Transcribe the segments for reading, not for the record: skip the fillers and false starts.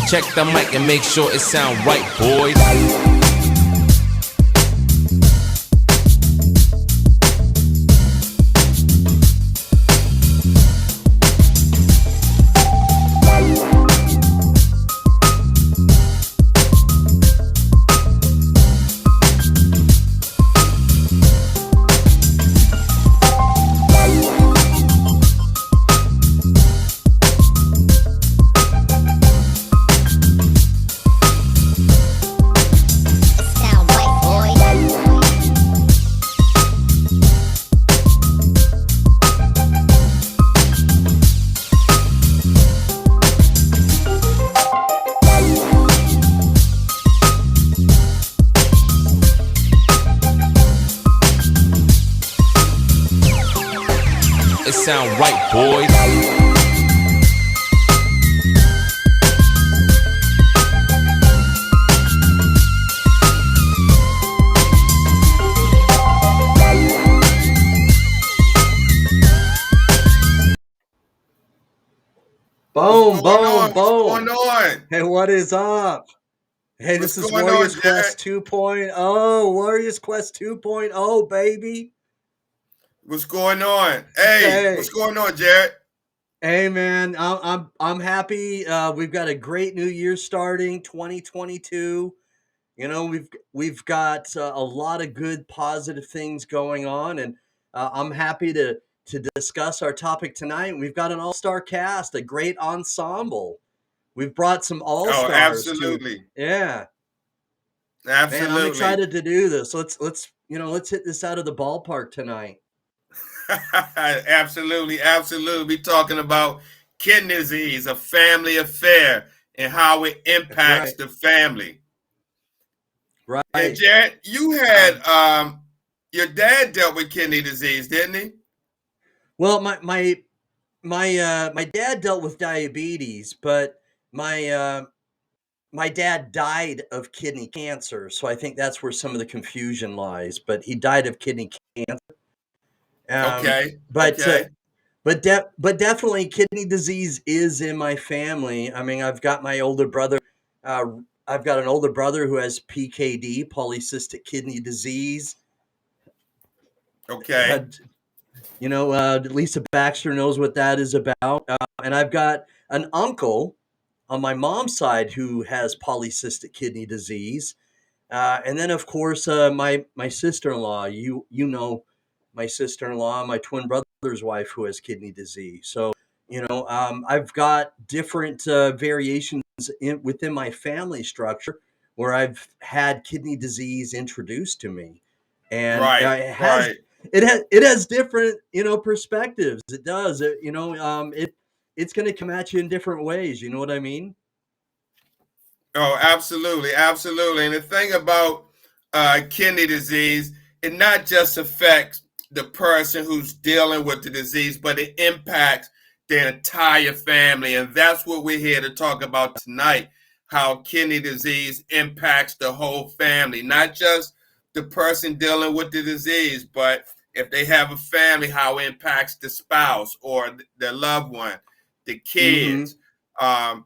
Check the mic and make sure it sound right, boys. It sound right, boys. Boom, boom, boom. What's going on? Hey, what is up? Hey, What's this is going Warriors on, Quest 2.0. Warriors Quest 2.0, baby. What's going on? Hey, Hey. what's going on, Jared? Hey, man, I'm happy. We've got a great new year starting, 2022. You know, we've got a lot of good, positive things going on, and I'm happy to discuss our topic tonight. We've got an all-star cast, a great ensemble. We've brought some Oh, all-stars to, absolutely, yeah. Man, I'm absolutely, excited to do this. Let's hit this out of the ballpark tonight. absolutely, absolutely. We talking about kidney disease, a family affair, and how it That's impacts right. the family. And Right. Jared, you had your dad dealt with kidney disease, didn't he? Well, my dad dealt with diabetes, but my my dad died of kidney cancer, so I think that's where some of the confusion lies. But he died of kidney cancer. Um, Okay, but uh, okay, but definitely kidney disease is in my family. I mean, I've got my older brother. Uh, I've got an older brother who has PKD, polycystic kidney disease. Uh, okay, Lisa Baxter knows what that is about. And I've got an uncle on my mom's side who has polycystic kidney disease. And then, of course, my sister-in-law. You know my sister-in-law, my twin brother's wife, who has kidney disease. So I've got different variations within my family structure where I've had kidney disease introduced to me, and right, right. it has different perspectives. It does. It's going to come at you in different ways. You know what I mean? Oh, absolutely, absolutely. And the thing about kidney disease, it not just affects the person who's dealing with the disease, but it impacts the entire family. And that's what we're here to talk about tonight, how kidney disease impacts the whole family, not just the person dealing with the disease, but if they have a family, how it impacts the spouse or the loved one, the Mm-hmm. kids. Um,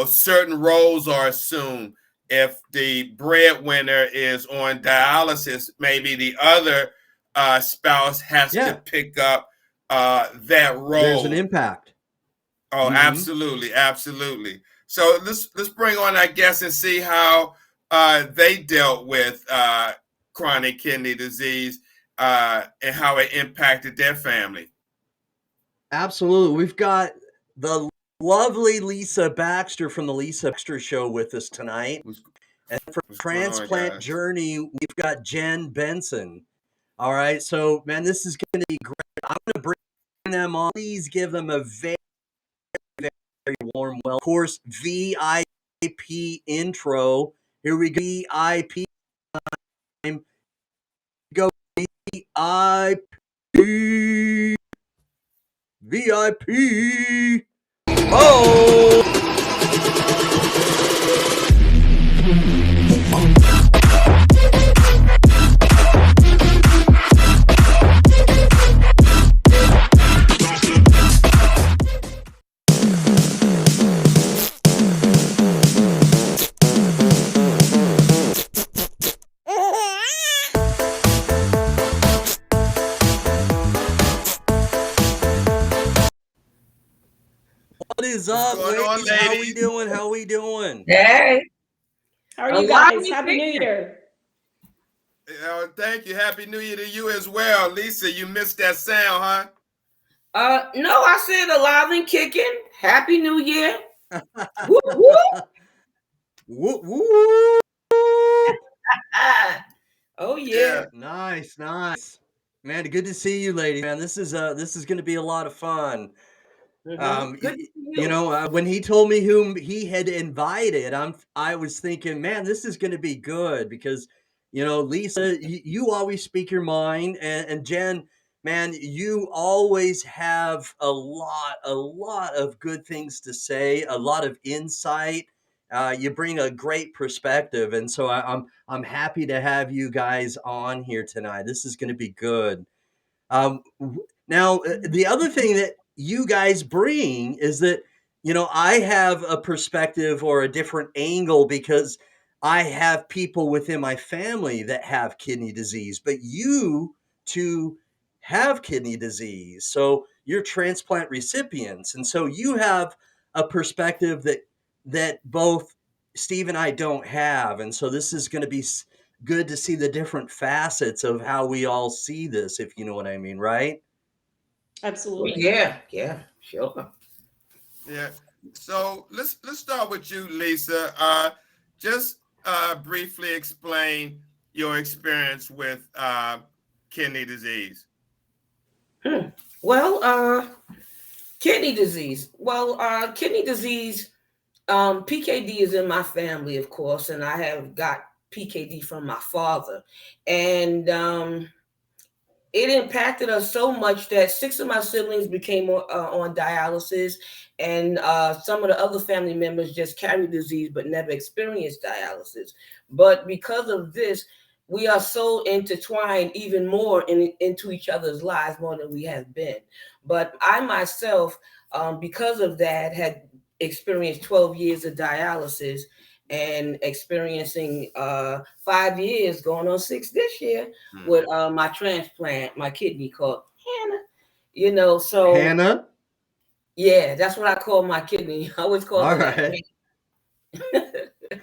certain roles are assumed. If the breadwinner is on dialysis, maybe the other spouse has to Yeah, pick up that there's an role. impact. Oh, Mm-hmm. absolutely, absolutely. So let's bring on our guests and see how they dealt with chronic kidney disease and how it impacted their family. Absolutely. We've got the lovely Lisa Baxter from the Lisa Baxter Show with us tonight. What's, And for what's going on, Transplant guys? Journey, we've got Jen Benson. All right. So, man, this is going to be great. I'm going to bring them on. Please give them a very, very warm welcome. Of course, VIP intro. Here we go. VIP time. Go VIP. VIP. Oh! What's up, going on, ladies? How we ladies? doing? How we doing? Hey, How are you alive guys? and Happy New kicking. Year. Thank you. Happy New Year to you as well. Lisa, you missed that sound, huh? No, I said alive and kicking. Happy New Year. Whoop, whoop. Woo, woo. Ah. Oh yeah. Yeah. Nice, nice. Man, good to see you, lady. Man, this is going to be a lot of fun. Good to see You you. know, when he told me whom he had invited, I was thinking, man, this is going to be good because, you know, Lisa, you always speak your mind, and Jen, man, you always have a lot of good things to say, a lot of insight. You bring a great perspective, and so I'm happy to have you guys on here tonight. This is going to be good. Now, the other thing that you guys bring is that, you know, I have a perspective or a different angle because I have people within my family that have kidney disease, but you two have kidney disease. So you're transplant recipients. And so you have a perspective that both Steve and I don't have. And so this is going to be good to see the different facets of how we all see this, if you know what I mean, right? Oh Absolutely. yeah, sure. Yeah. So let's start with you, Lisa. Just briefly explain your experience with kidney disease. Well, kidney disease. Well, kidney disease, PKD is in my family, of course, and I have got PKD from my father. And it impacted us so much that 6 of my siblings became on dialysis, and some of the other family members just carried disease but never experienced dialysis. But because of this, we are so intertwined even more into each other's lives more than we have been. But I myself, because of that, had experienced 12 years of dialysis and experiencing 5 years, going on 6 this year, with my transplant, my kidney called Hannah. You know, so Hannah? yeah, that's what I call my kidney. I always call All her that. right.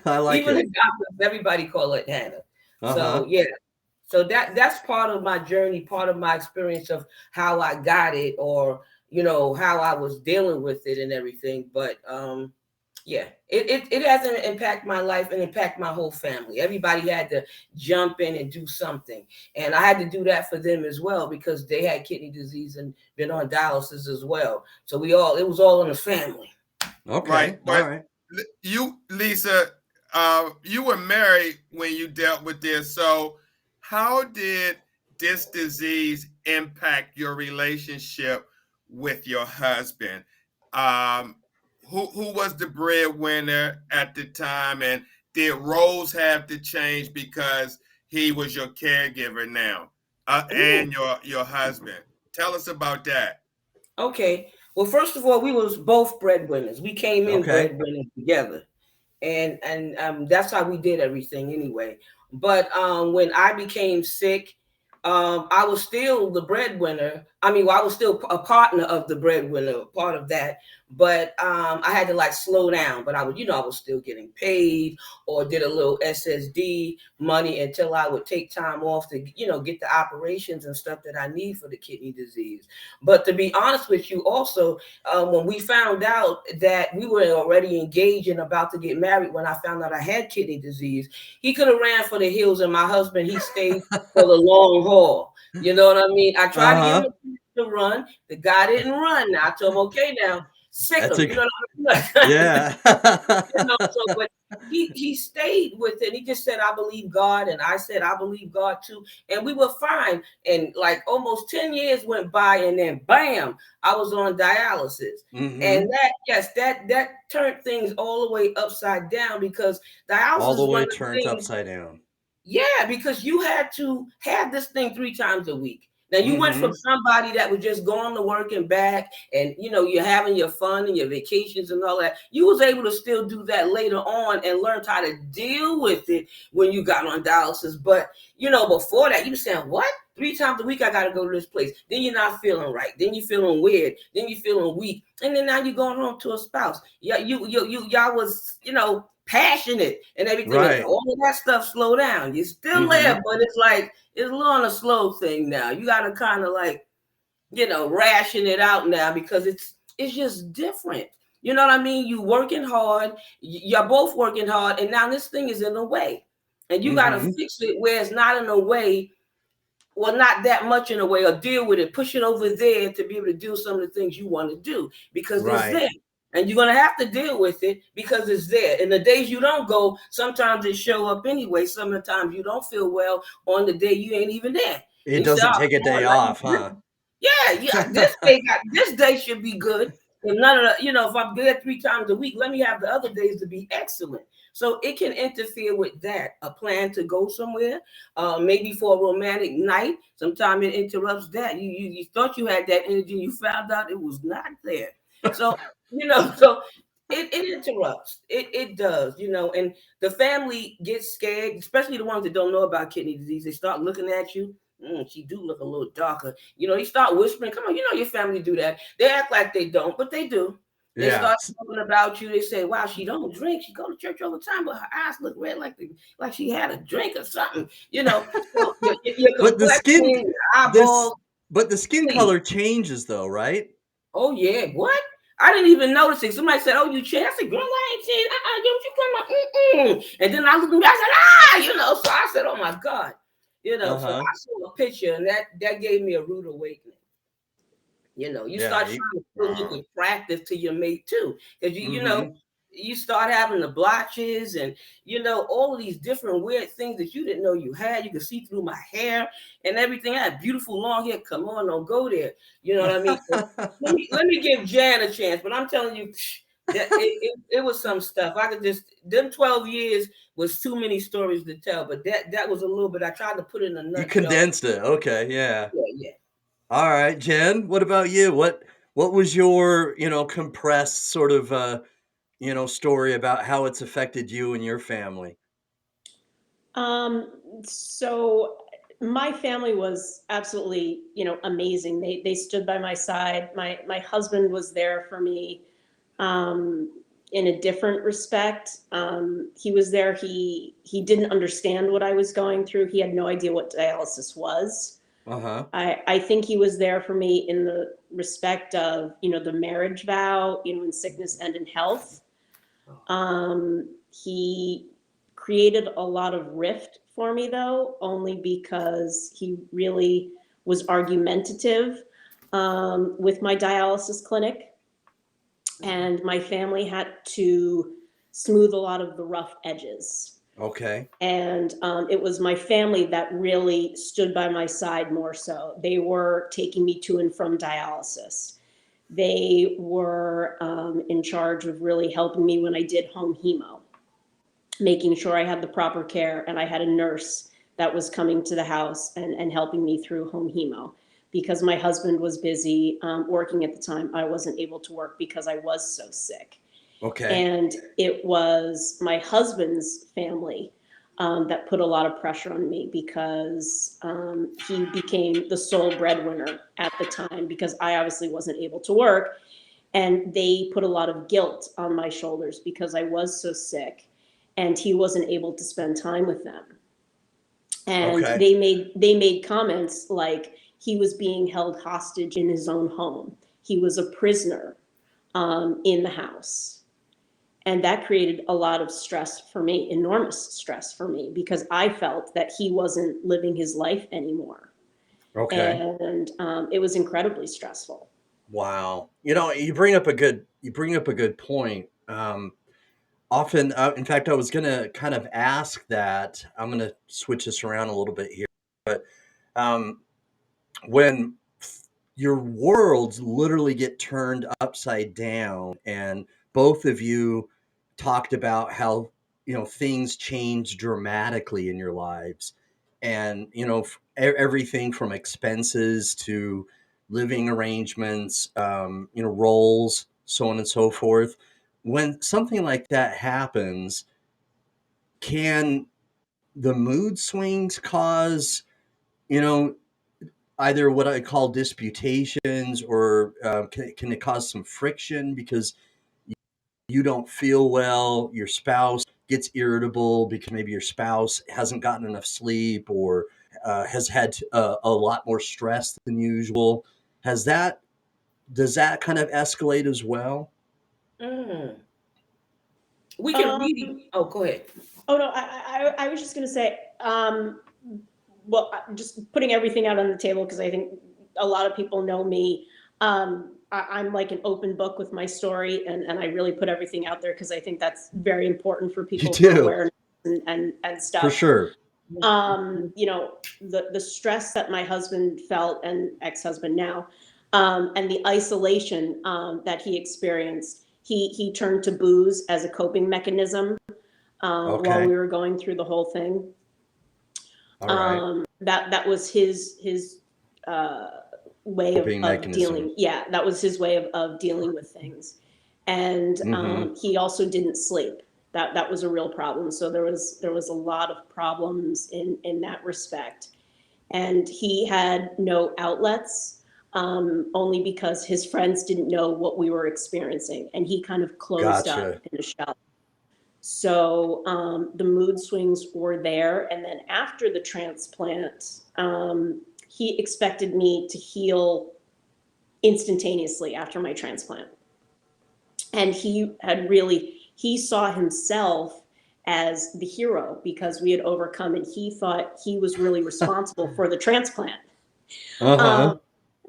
I like Even the it. doctors, everybody call it Hannah. So Uh-huh. yeah, so that's part of my journey, part of my experience of how I got it, or you know how I was dealing with it and everything. But yeah, it hasn't impacted my life and impact my whole family. Everybody had to jump in and do something, and I had to do that for them as well because they had kidney disease and been on dialysis as well. So it was all in the family. Right. Okay. All But right. you, Lisa, you were married when you dealt with this. So how did this disease impact your relationship with your husband? Um, who was the breadwinner at the time, and did roles have to change because he was your caregiver now, Ooh. and your husband? Tell us about that. Okay. Well, first of all, we was both breadwinners. We came in Okay. breadwinners together, and that's how we did everything anyway. But when I became sick, I was still the breadwinner. I mean, well, I was still a partner of the breadwinner, part of that. But I had to like slow down. But I was, I was still getting paid or did a little SSD money until I would take time off to, get the operations and stuff that I need for the kidney disease. But to be honest with you, also, when we found out that we were already engaged and about to get married, when I found out I had kidney disease, he could have ran for the hills, and my husband, he stayed for the long haul. You know what I mean? I tried to give him Uh-huh. a chance to run. The guy didn't run. Now I told him, okay, now sick That's him. a You know what I mean? yeah. So but he stayed with it. He just said, I believe God, and I said, I believe God too. And we were fine. And like almost 10 years went by, and then bam, I was on dialysis. And Mm-hmm. that turned things all the way upside down, because All dialysis the is one way of the turned things. upside down. Yeah, because you had to have this thing 3 times a week. Now you went from Mm-hmm. somebody that was just going to work and back, and you're having your fun and your vacations and all that. You was able to still do that later on and learned how to deal with it when you got on dialysis. But before that, you were saying, what? 3 times a week I gotta go to this place. Then you're not feeling right. Then you're feeling weird. Then you're feeling weak. And then now you're going home to a spouse. Yeah, y'all was, passionate and everything. Right. And all of that stuff slow down. You're still there, but it's like it's a little on a slow thing now. You gotta kind of like, ration it out now because it's just different. You know what I mean? You working hard, you're both working hard, and now this thing is in a way. And you got to fix it where it's not in a way, well, not that much in a way, or deal with it, push it over there to be able to do some of the things you want to do because it's there. And you're going to have to deal with it because it's there. And the days you don't go, sometimes it show up anyway. Some of the times you don't feel well on the day you ain't even there. It doesn't take a day off, huh? Yeah. This day should be good. And none of the, if I'm there 3 times a week, let me have the other days to be excellent. So it can interfere with that. A plan to go somewhere, maybe for a romantic night. Sometimes it interrupts that. You thought you had that energy, you found out it was not there. So so it interrupts. It does, and the family gets scared, especially the ones that don't know about kidney disease. They start looking at you. She do look a little darker. You start whispering, come on, your family do that. They act like they don't, but they do. They start talking about you. They say, wow, she don't drink. She go to church all the time, but her eyes look red like she had a drink or something. So your But the skin, your eyeballs. but the skin color changes though, right? Oh yeah, what? I didn't even notice it. Somebody said, "Oh, you changed." I said, "Girl, I ain't changed. Don't you come out?" And then I looked at me. I said, So I said, "Oh my God." So I saw a picture, and that gave me a rude awakening. You start trying to look with practice to your mate too, because you start having the blotches and all of these different weird things that you didn't know you had. You could see through my hair and everything. I had beautiful long hair. Come on, don't go there. You know what I mean? So let me give Jan a chance, but I'm telling you. That it was some stuff. I could them 12 years was too many stories to tell, but that was a little bit. I tried to put it in a nutshell. You condensed it. Okay, yeah. Yeah. All right, Jen, what about you? What was your, compressed sort of story about how it's affected you and your family? So my family was absolutely, amazing. They stood by my side. My husband was there for me in a different respect. He was there. He didn't understand what I was going through. He had no idea what dialysis was. I think he was there for me in the respect of, the marriage vow, in sickness and in health. He created a lot of rift for me, though, only because he really was argumentative with my dialysis clinic. And my family had to smooth a lot of the rough edges. Okay. And it was my family that really stood by my side more so. They were taking me to and from dialysis. They were in charge of really helping me when I did home hemo, making sure I had the proper care, and I had a nurse that was coming to the house and helping me through home hemo. Because my husband was busy working at the time, I wasn't able to work because I was so sick. Okay. And it was my husband's family that put a lot of pressure on me because he became the sole breadwinner at the time because I obviously wasn't able to work. And they put a lot of guilt on my shoulders because I was so sick and he wasn't able to spend time with them. And they made comments like he was being held hostage in his own home. He was a prisoner in the house. And that created a lot of stress for me, enormous stress for me, because I felt that he wasn't living his life anymore. Okay. And it was incredibly stressful. Wow. You bring up a good point. Often, in fact, I was going to kind of ask that. I'm going to switch this around a little bit here. But when your worlds literally get turned upside down, and both of you talked about how, things change dramatically in your lives, and, everything from expenses to living arrangements, roles, so on and so forth. When something like that happens, can the mood swings cause, either what I call disputations, or can it cause some friction because you don't feel well, your spouse gets irritable because maybe your spouse hasn't gotten enough sleep, or has had a lot more stress than usual? Has that Does that kind of escalate as well? Mm. We can Um, really. Oh, go ahead. oh no, I was just gonna say, well, just putting everything out on the table because I think a lot of people know me. I'm like an open book with my story, and I really put everything out there because I think that's very important for You people for do, awareness and for stuff. sure. You know, the stress that my husband felt, and ex-husband now, and the isolation that he experienced, he turned to booze as a coping mechanism while Okay. we were going through the whole thing. All right. That was his uh, way Coping of mechanism. dealing. Yeah, that was his way of dealing with things. And Mm-hmm. he also didn't sleep. That was a real problem. So there was a lot of problems in that respect. And he had no outlets, only because his friends didn't know what we were experiencing, and he kind of closed up Gotcha. in a shell. So the mood swings were there. And then after the transplant, he expected me to heal instantaneously after my transplant. And he saw himself as the hero because we had overcome, and he thought he was really responsible for the transplant. Uh-huh. Um,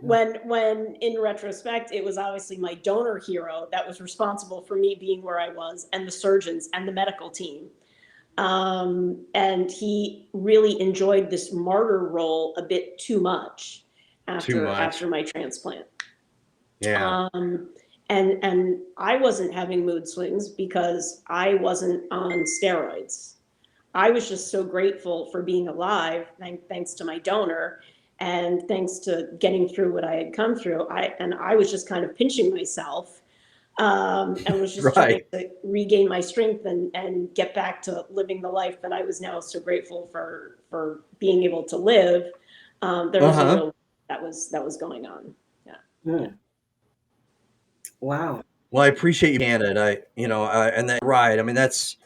when in retrospect, it was obviously my donor hero that was responsible for me being where I was, and the surgeons and the medical team. And he really enjoyed this martyr role a bit too much Too after much. my transplant. Yeah. Um, and I wasn't having mood swings because I wasn't on steroids. I was just so grateful for being alive, thanks to my donor, and thanks to getting through what I had come through. I was just kind of pinching myself, and was just trying Right. to regain my strength and get back to living the life that I was now so grateful for being able to live. There was a Uh-huh. real that was going on. Yeah. Mm. Wow. Well, I appreciate you, Janet. And that's right. I mean, that's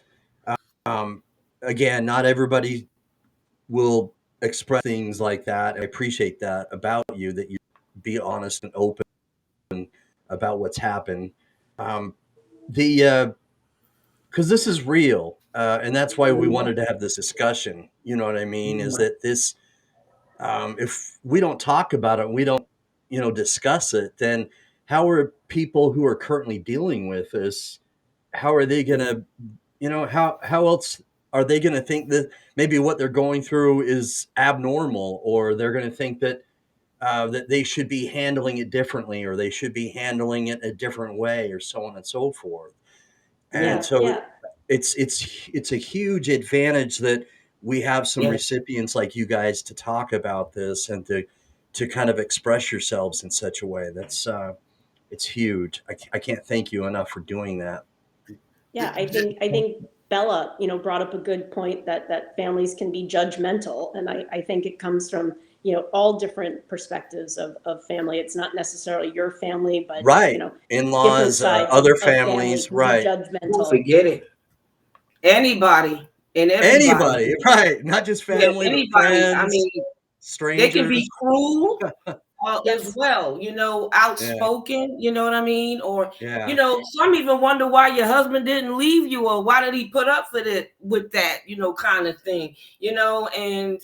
um, again, not everybody will express things like that. I appreciate that about you, that you be honest and open about what's happened. Um, the Because this is real, and that's why we wanted to have this discussion. You know what I mean? Is that this? If we don't talk about it, we don't, discuss it, then how are people who are currently dealing with this? How are they gonna, how else are they gonna think that maybe what they're going through is abnormal, or they're gonna think that they should be handling it differently, or they should be handling it a different way, or so on and so forth. And Yeah. so Yeah. it's a huge advantage that we have some Yeah. recipients like you guys to talk about this, and to kind of express yourselves in such a way that's it's huge. I can't thank you enough for doing that. Yeah, I think Bella, brought up a good point that families can be judgmental, and I think it comes from all different perspectives of family. It's not necessarily your family, but Right. different In-laws, sides other of family families, can be right. Don't judgmental. forget it. Anybody and everybody. Anybody, right. Not just Yeah, family, but anybody. I friends, mean, they can be strangers. cruel as Yes. well, Yeah. outspoken, you know what I mean? Or, Yeah. some even wonder why your husband didn't leave you, or why did he put up with that, kind of thing, and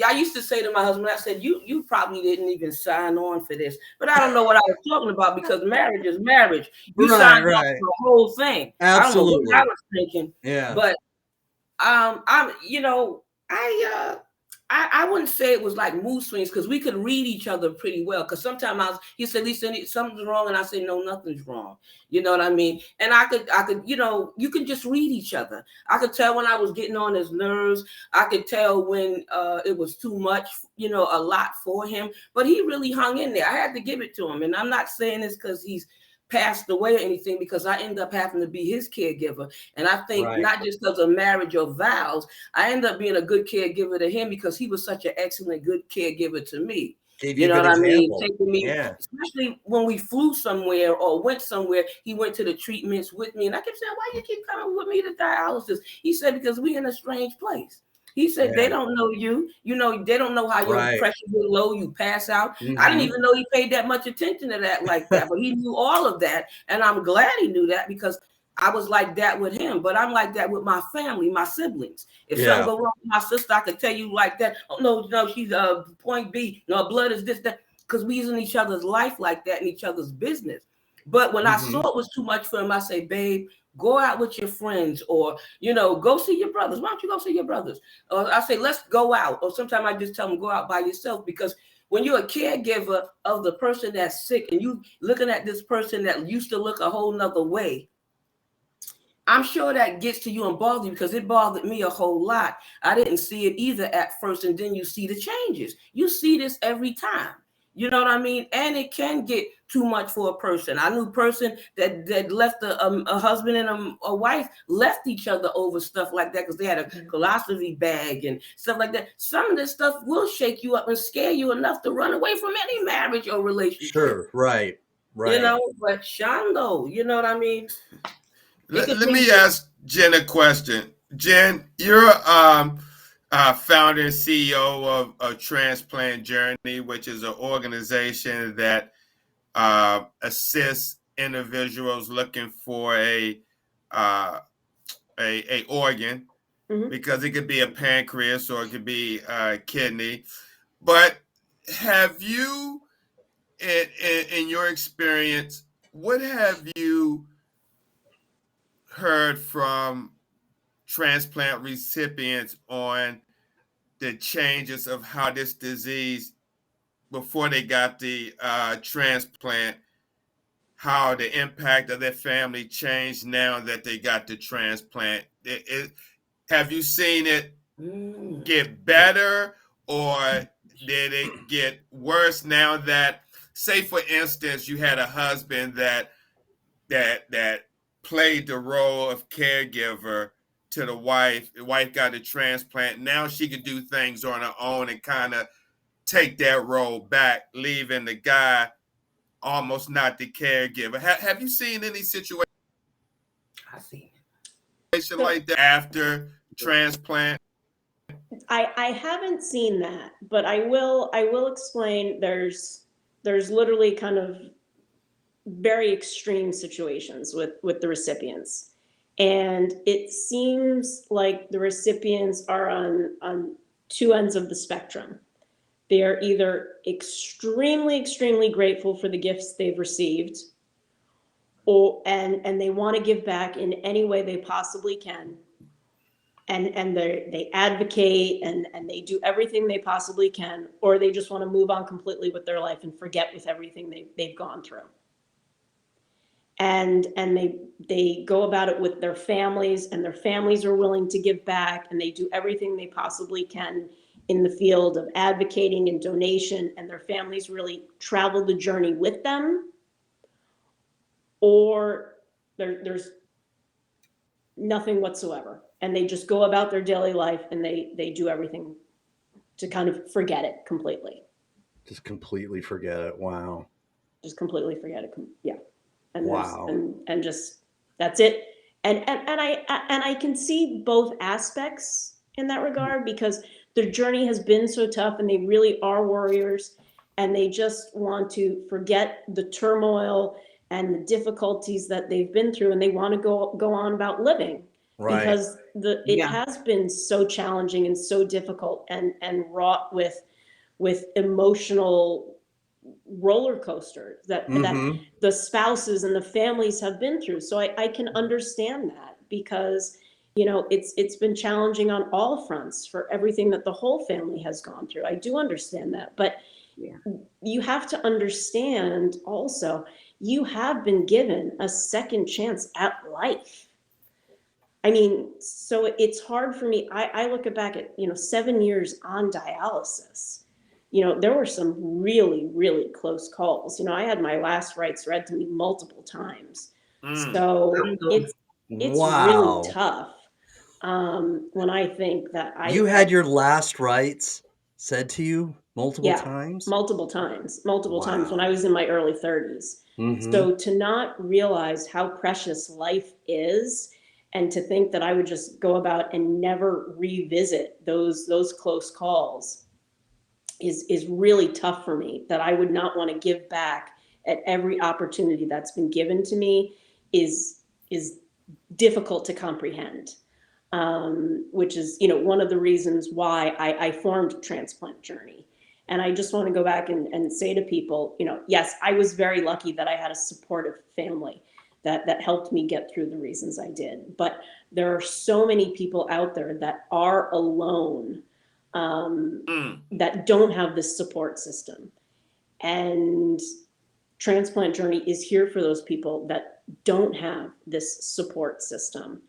I used to say to my husband, I said, you probably didn't even sign on for this. But I don't know what I was talking about, because marriage is marriage. You Right, signed on right. for the whole thing. I don't know what I Absolutely. was thinking, Yeah. but I'm I I wouldn't say it was like mood swings, because we could read each other pretty well. Because sometimes he said, Lisa, something's wrong, and I say, no, nothing's wrong. You know what I mean? And I could, you can just read each other. I could tell when I was getting on his nerves. I could tell when it was too much, a lot for him. But he really hung in there. I had to give it to him, and I'm not saying this because he's passed away or anything, because I ended up having to be his caregiver. And I think Right. not just because of marriage or vows, I ended up being a good caregiver to him because he was such an excellent, good caregiver to me. Gave You you a know good what I mean? example. Taking me, Yeah. especially when we flew somewhere or went somewhere, he went to the treatments with me. And I kept saying, why you keep coming with me to dialysis? He said, because we in a strange place. He said, they Yeah. don't know you. You know, they don't know how your Right. pressure get low, you pass out. I didn't Mhm. even know he paid that much attention to that like that, but he knew all of that. And I'm glad he knew that, because I was like that with him, but I'm like that with my family, my siblings. If something Yeah. go wrong with my sister, I could tell you like that. Oh no, she's point B. No, blood is this, that, because we in each other's life like that, in each other's business. But when I saw Mhm. it was too much for him, I say, babe, go out with your friends, or go see your brothers. Why don't you go see your brothers? Or I say, let's go out. Or sometimes I just tell them, go out by yourself, because when you're a caregiver of the person that's sick and you looking at this person that used to look a whole nother way, I'm sure that gets to you and bothers you, because it bothered me a whole lot. I didn't see it either at first, and then you see the changes. You see this every time. You know what I mean? And it can get too much for a person. I knew a person that left a husband and a wife, left each other over stuff like that because they had a colostomy bag and stuff like that. Some of this stuff will shake you up and scare you enough to run away from any marriage or relationship. Sure. Right. Right. But Shondo, you know what I mean? Let me ask Jen a question. Jen, you're founder and CEO of Transplant Journey, which is an organization that assists individuals looking for a organ, Mhm. because it could be a pancreas or it could be a kidney. But have you, in your experience, what have you heard from transplant recipients on the changes of how this disease, before they got the transplant, how the impact of their family changed now that they got the transplant? Have you seen it get better, or did it get worse now that, say for instance, you had a husband that played the role of caregiver to the wife. The wife got a transplant. Now she could do things on her own and kind of take that role back, leaving the guy almost not the caregiver. Have you seen any situation I see. So like that after transplant? I haven't seen that, but I will explain. There's literally kind of very extreme situations with the recipients, and it seems like the recipients are on two ends of the spectrum. They are either extremely grateful for the gifts they've received, and they want to give back in any way they possibly can, and they advocate and they do everything they possibly can, or they just want to move on completely with their life and forget with everything they've gone through. And they go about it with their families, and their families are willing to give back, and they do everything they possibly can in the field of advocating and donation, and their families really travel the journey with them, or there's nothing whatsoever, and they just go about their daily life, and they do everything to kind of forget it completely. Just completely forget it. Wow. Just completely forget it. Yeah. And Wow. and just that's it. And I can see both aspects in that regard, because their journey has been so tough, and they really are warriors, and they just want to forget the turmoil and the difficulties that they've been through, and they want to go on about living, Right. because it Yeah. has been so challenging and so difficult, and wrought with emotional roller coasters that Mhm. the spouses and the families have been through. So I can understand that, because it's been challenging on all fronts for everything that the whole family has gone through. I do understand that, but Yeah. you have to understand also, you have been given a second chance at life. I mean, so it's hard for me. I look back at 7 years on dialysis, there were some really, really close calls. I had my last rites read to me multiple times. So it's really Wow. tough when I think that You had your last rites said to you multiple yeah, times? multiple times when I Wow. was in my early 30s. Mm-hmm. So to not realize how precious life is, and to think that I would just go about and never revisit those close calls is really tough for me. That I would not want to give back at every opportunity that's been given to me is difficult to comprehend. Which is, one of the reasons why I formed Transplant Journey. And I just want to go back and say to people, yes, I was very lucky that I had a supportive family that helped me get through the reasons I did. But there are so many people out there that are alone, that don't have this support system. And Transplant Journey is here for those people that don't have this support system.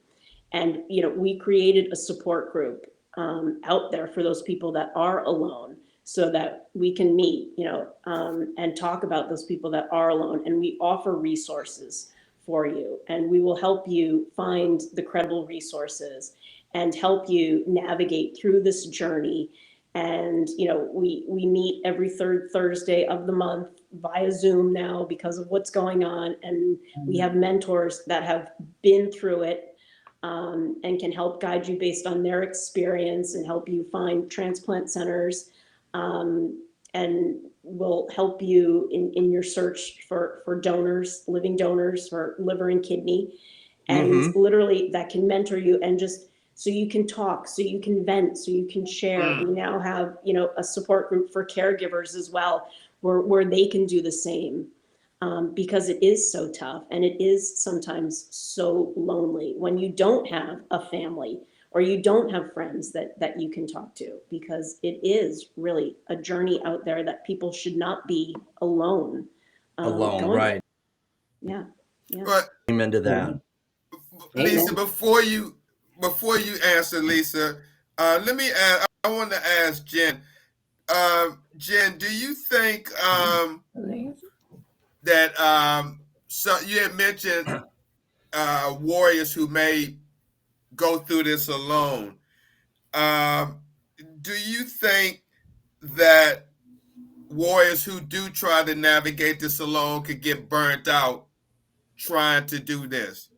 And we created a support group out there for those people that are alone, so that we can meet, and talk about those people that are alone. And we offer resources for you, and we will help you find the credible resources and help you navigate through this journey. And we meet every third Thursday of the month via Zoom now because of what's going on, and we have mentors that have been through it, and can help guide you based on their experience and help you find transplant centers, and will help you in your search for donors, living donors for liver and kidney. And literally that can mentor you, and just so you can talk, so you can vent, so you can share. We now have, a support group for caregivers as well, where they can do the same. Because it is so tough, and it is sometimes so lonely when you don't have a family or you don't have friends that you can talk to, because it is really a journey out there that people should not be alone. Alone, right. Yeah. But Amen to that. Lisa, before you answer, Lisa, let me ask. I want to ask Jen. Jen, do you think that so you had mentioned warriors who may go through this alone? Do you think that warriors who do try to navigate this alone could get burnt out trying to do this?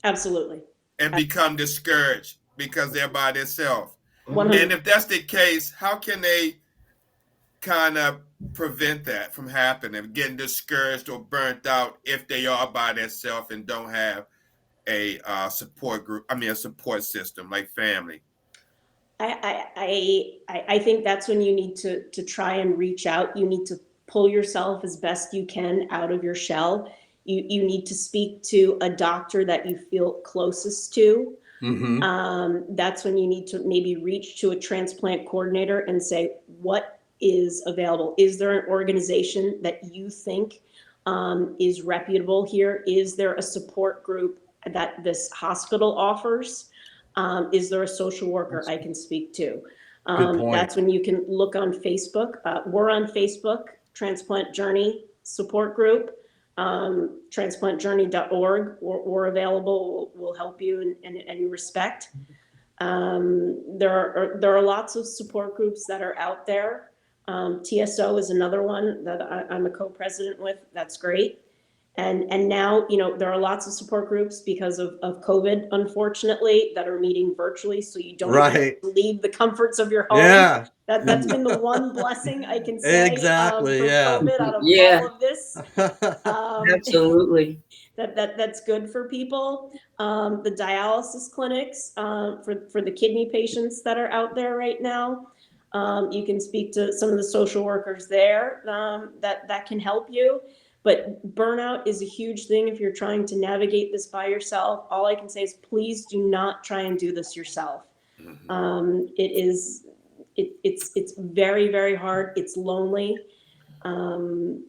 Absolutely. And become discouraged because they're by themselves. 100. And if that's the case, how can they kind of prevent that from happening, getting discouraged or burnt out if they are by themselves and don't have a support group? I mean, a support system like family. I think that's when you need to try and reach out. You need to pull yourself as best you can out of your shell. You need to speak to a doctor that you feel closest to. That's when you need to maybe reach to a transplant coordinator and say, what is available? Is there an organization that you think is reputable here? Is there a support group that this hospital offers? Is there a social worker I can speak to? Good point. That's when you can look on Facebook. We're on Facebook, Transplant Journey Support Group, transplantjourney.org. We're available. We'll help you in any respect. There are lots of support groups that are out there. TSO is another one that I'm a co-president with. That's great. And now, there are lots of support groups because of COVID, unfortunately, that are meeting virtually. So you don't have to leave the comforts of your home. Yeah. That's been the one blessing I can say Exactly. from Yeah. COVID out of all of this. Absolutely. That's good for people. The dialysis clinics for the kidney patients that are out there right now. You can speak to some of the social workers there that can help you. But burnout is a huge thing if you're trying to navigate this by yourself. All I can say is please do not try and do this yourself. It's very, very hard. It's lonely. And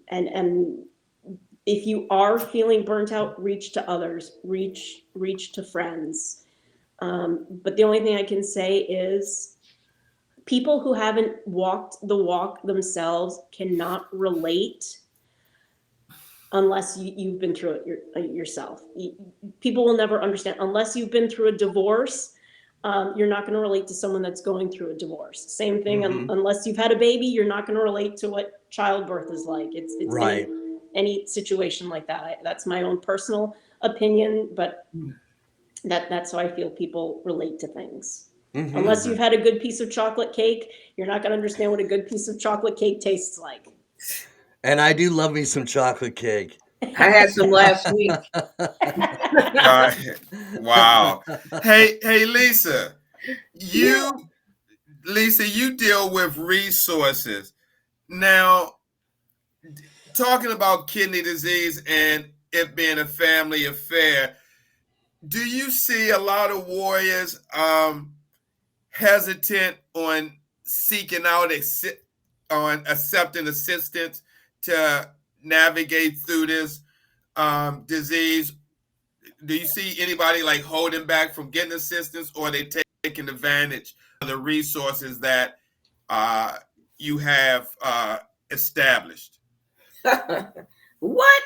if you are feeling burnt out, reach to others, reach to friends. But the only thing I can say is people who haven't walked the walk themselves cannot relate unless you've been through it yourself. People will never understand unless you've been through a divorce. You're not going to relate to someone that's going through a divorce. Same thing, unless you've had a baby, you're not going to relate to what childbirth is like. It's Right. any situation like that. That's my own personal opinion, but that's how I feel people relate to things. Unless you've had a good piece of chocolate cake, you're not going to understand what a good piece of chocolate cake tastes like. And I do love me some chocolate cake. I had some last week. Wow. Hey, Lisa, you deal with resources. Now, talking about kidney disease and it being a family affair, do you see a lot of warriors hesitant on seeking out on accepting assistance to navigate through this disease? Do you see anybody like holding back from getting assistance, or are they taking advantage of the resources that you have established? What?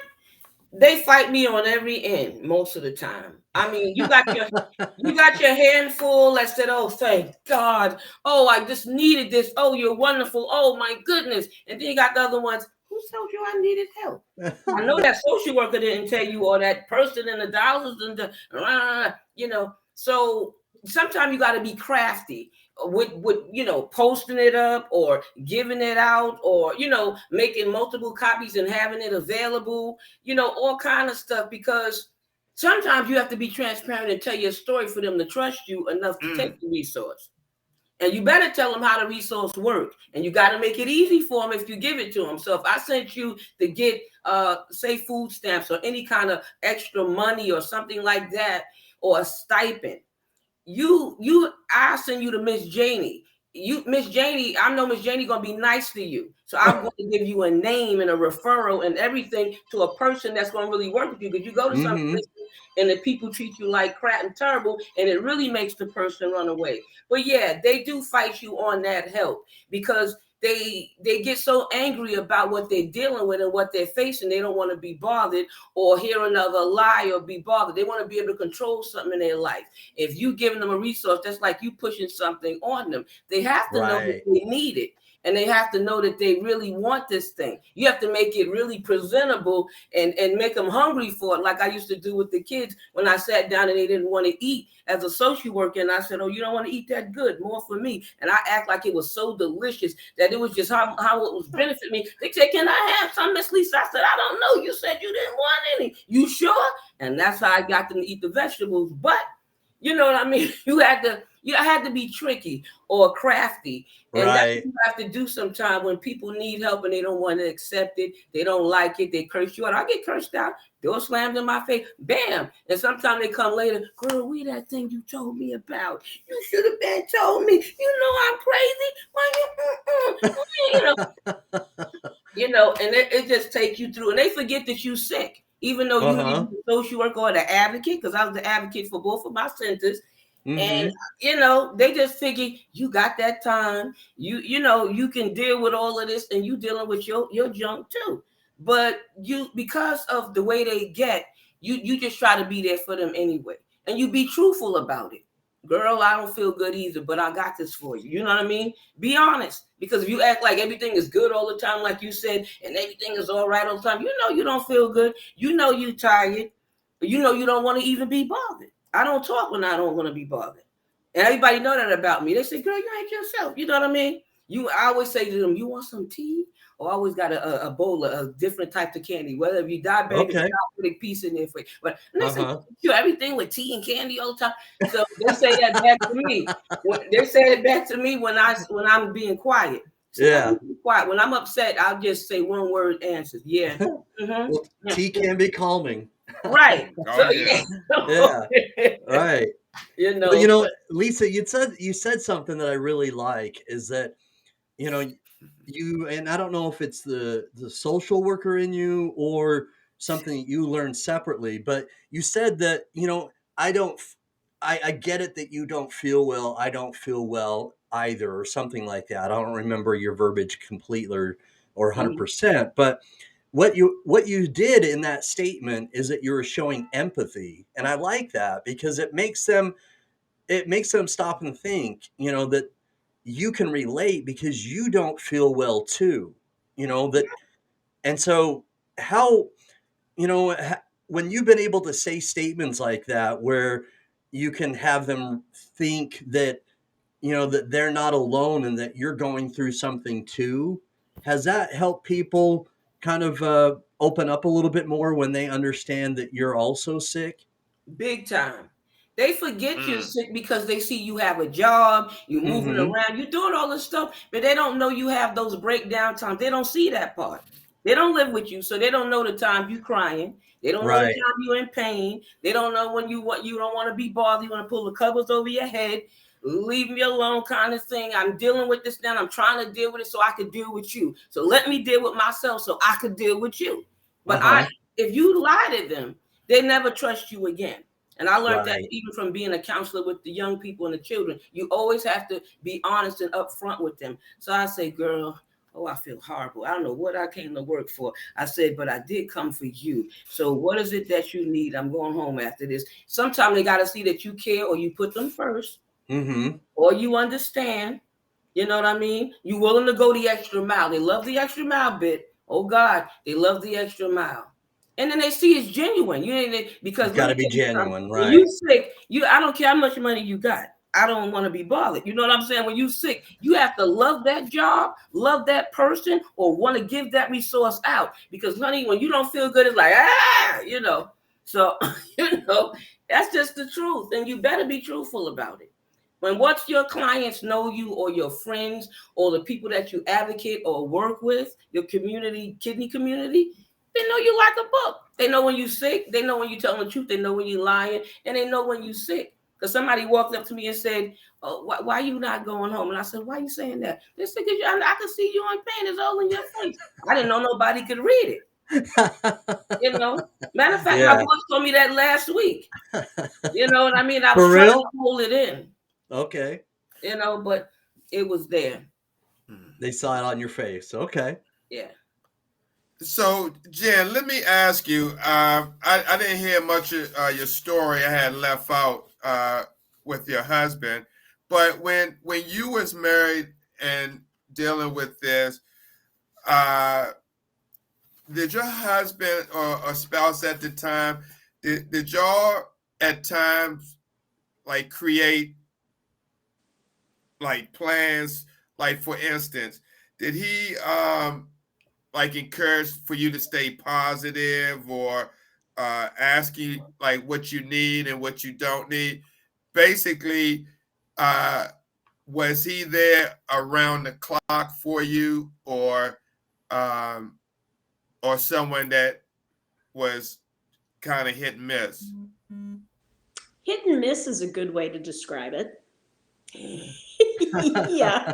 They fight me on every end most of the time. I mean, you got your handful that said, "Oh, thank God. Oh, I just needed this. Oh, you're wonderful. Oh, my goodness." And then you got the other ones, who told you I needed help? I know that social worker didn't tell you, or that person in the dialysis and the, So sometimes you got to be crafty with posting it up or giving it out, or making multiple copies and having it available, all kind of stuff, because sometimes you have to be transparent and tell your story for them to trust you enough to take the resource. And you better tell them how the resource works. And you got to make it easy for them if you give it to them. So if I sent you to get, say, food stamps or any kind of extra money or something like that, or a stipend, I send you to Miss Janie. Miss Janie, I know Miss Janie gonna be nice to you. So I'm going to give you a name and a referral and everything to a person that's gonna really work with you. Because you go to some places and the people treat you like crap and terrible, and it really makes the person run away. But yeah, they do fight you on that help, because they get so angry about what they're dealing with and what they're facing. They don't want to be bothered or hear another lie or be bothered. They want to be able to control something in their life. If you giving them a resource, that's like you pushing something on them. They have to know that they need it. And they have to know that they really want this thing. You have to make it really presentable and make them hungry for it, like I used to do with the kids when I sat down and they didn't want to eat as a social worker. And I said, "Oh, you don't want to eat that? Good, more for me." And I act like it was so delicious that it was just how it was benefit me. They said, "Can I have some, Miss Lisa?" I said, "I don't know. You said you didn't want any. You sure?" And that's how I got them to eat the vegetables. But you know what I mean? I had to be tricky or crafty. And that's what you have to do sometimes when people need help and they don't want to accept it. They don't like it. They curse you out. I get cursed out. Door slammed in my face. Bam. And sometimes they come later. "Girl, we that thing you told me about. You should have been told me. You know I'm crazy. And it just takes you through. And they forget that you're sick. Even though you need the social worker or the advocate, because I was the advocate for both of my centers. And they just figure you got that time. You can deal with all of this, and you dealing with your junk too. But because of the way they get, you just try to be there for them anyway, and you be truthful about it. "Girl, I don't feel good either, but I got this for you." You know what I mean? Be honest, because if you act like everything is good all the time, like you said, and everything is all right all the time, you don't feel good. You tired. You don't want to even be bothered. I don't talk when I don't want to be bothered. And everybody know that about me. They say, "Girl, you ain't yourself." You know what I mean? I always say to them, "You want some tea?" Or I always got a bowl of different types of candy, whether if you diabetic, a chocolate piece in there for you. But they say, "You everything with tea and candy all the time." So they say that back to me. They say it back to me when I'm being quiet. So quiet. When I'm upset, I'll just say one word answers. Yeah. Well, tea can be calming. Right. Oh, yeah. Right. Well, Lisa, you said something that I really like, is that you, and I don't know if it's the social worker in you or something that you learned separately, but you said that I get it that you don't feel well. I don't feel well. either, or something like that. I don't remember your verbiage completely or Mhm. 100%, but what you did in that statement is that you were showing empathy, and I like that because it makes them stop and think, that you can relate because you don't feel well too, that. And so how, when you've been able to say statements like that where you can have them think that, that they're not alone and that you're going through something too, has that helped people kind of open up a little bit more when they understand that you're also sick? Big time. They forget you're Mm. sick because they see you have a job, you're moving Mm-hmm. around, you're doing all this stuff, but they don't know you have those breakdown times. They don't see that part. They don't live with you, so they don't know the time you crying. They don't know the Right. time you're in pain. They don't know when you don't want to be bothered. You want to pull the covers over your head, leave me alone, kind of thing. I'm dealing with this now. I'm trying to deal with it so I could deal with you. So let me deal with myself so I could deal with you. But Uh-huh. if you lie to them, they never trust you again. And I learned that Right. even from being a counselor with the young people and the children. You always have to be honest and upfront with them. So I say, girl, oh, I feel horrible. I don't know what I came to work for. I said, but I did come for you. So what is it that you need? I'm going home after this. Sometimes they got to see that you care or you put them first Mm-hmm. or you understand. You know what I mean? You willing to go the extra mile. They love the extra mile bit. Oh God, they love the extra mile. And then they see it's genuine. You ain't because You've let got me to be tell you something. genuine, When you right? sick, I don't care how much money you got. I don't want to be bothered. You know what I'm saying? When you sick, you have to love that job, love that person, or want to give that resource out. Because honey, when you don't feel good, it's like So that's just the truth, and you better be truthful about it. When once your clients know you or your friends or the people that you advocate or work with, your community, kidney community, they know you like a book. They know when you're sick. They know when you're telling the truth. They know when you're lying. And they know when you're sick. Because somebody walked up to me and said, oh, why are you not going home? And I said, why are you saying that? They said, because I can see you in pain. It's all in your face. I didn't know nobody could read it. Matter of fact, my Yeah. boss told me that last week. You know what I mean? I was For trying to real? hold it in. Okay. But it was there. They saw it on your face. Okay. Yeah. So, Jen, let me ask you. I didn't hear much of your story. I had left out with your husband, but when you was married and dealing with this, uh, did your husband or spouse at the time did y'all at times like create like plans? Like for instance, did he like encourage for you to stay positive or ask you like what you need and what you don't need? Basically, uh, was he there around the clock for you, um, or someone that was kind of hit and miss? Hit and miss is a good way to describe it. Yeah,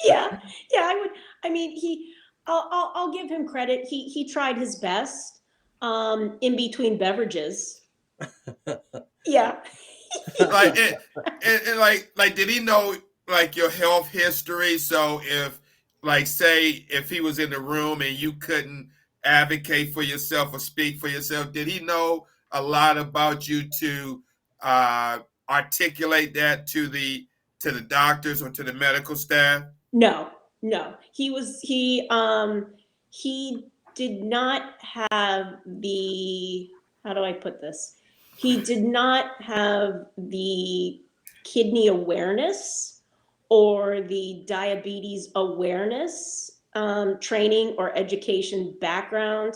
yeah, yeah. I would. I mean, I'll give him credit. He tried his best. In between beverages. Yeah. Like and like did he know like your health history? So if like say if he was in the room and you couldn't advocate for yourself or speak for yourself, did he know a lot about you to uh articulate that to the doctors or to the medical staff? No, no. He did not have the, how do I put this? He did not have the kidney awareness or the diabetes awareness training or education background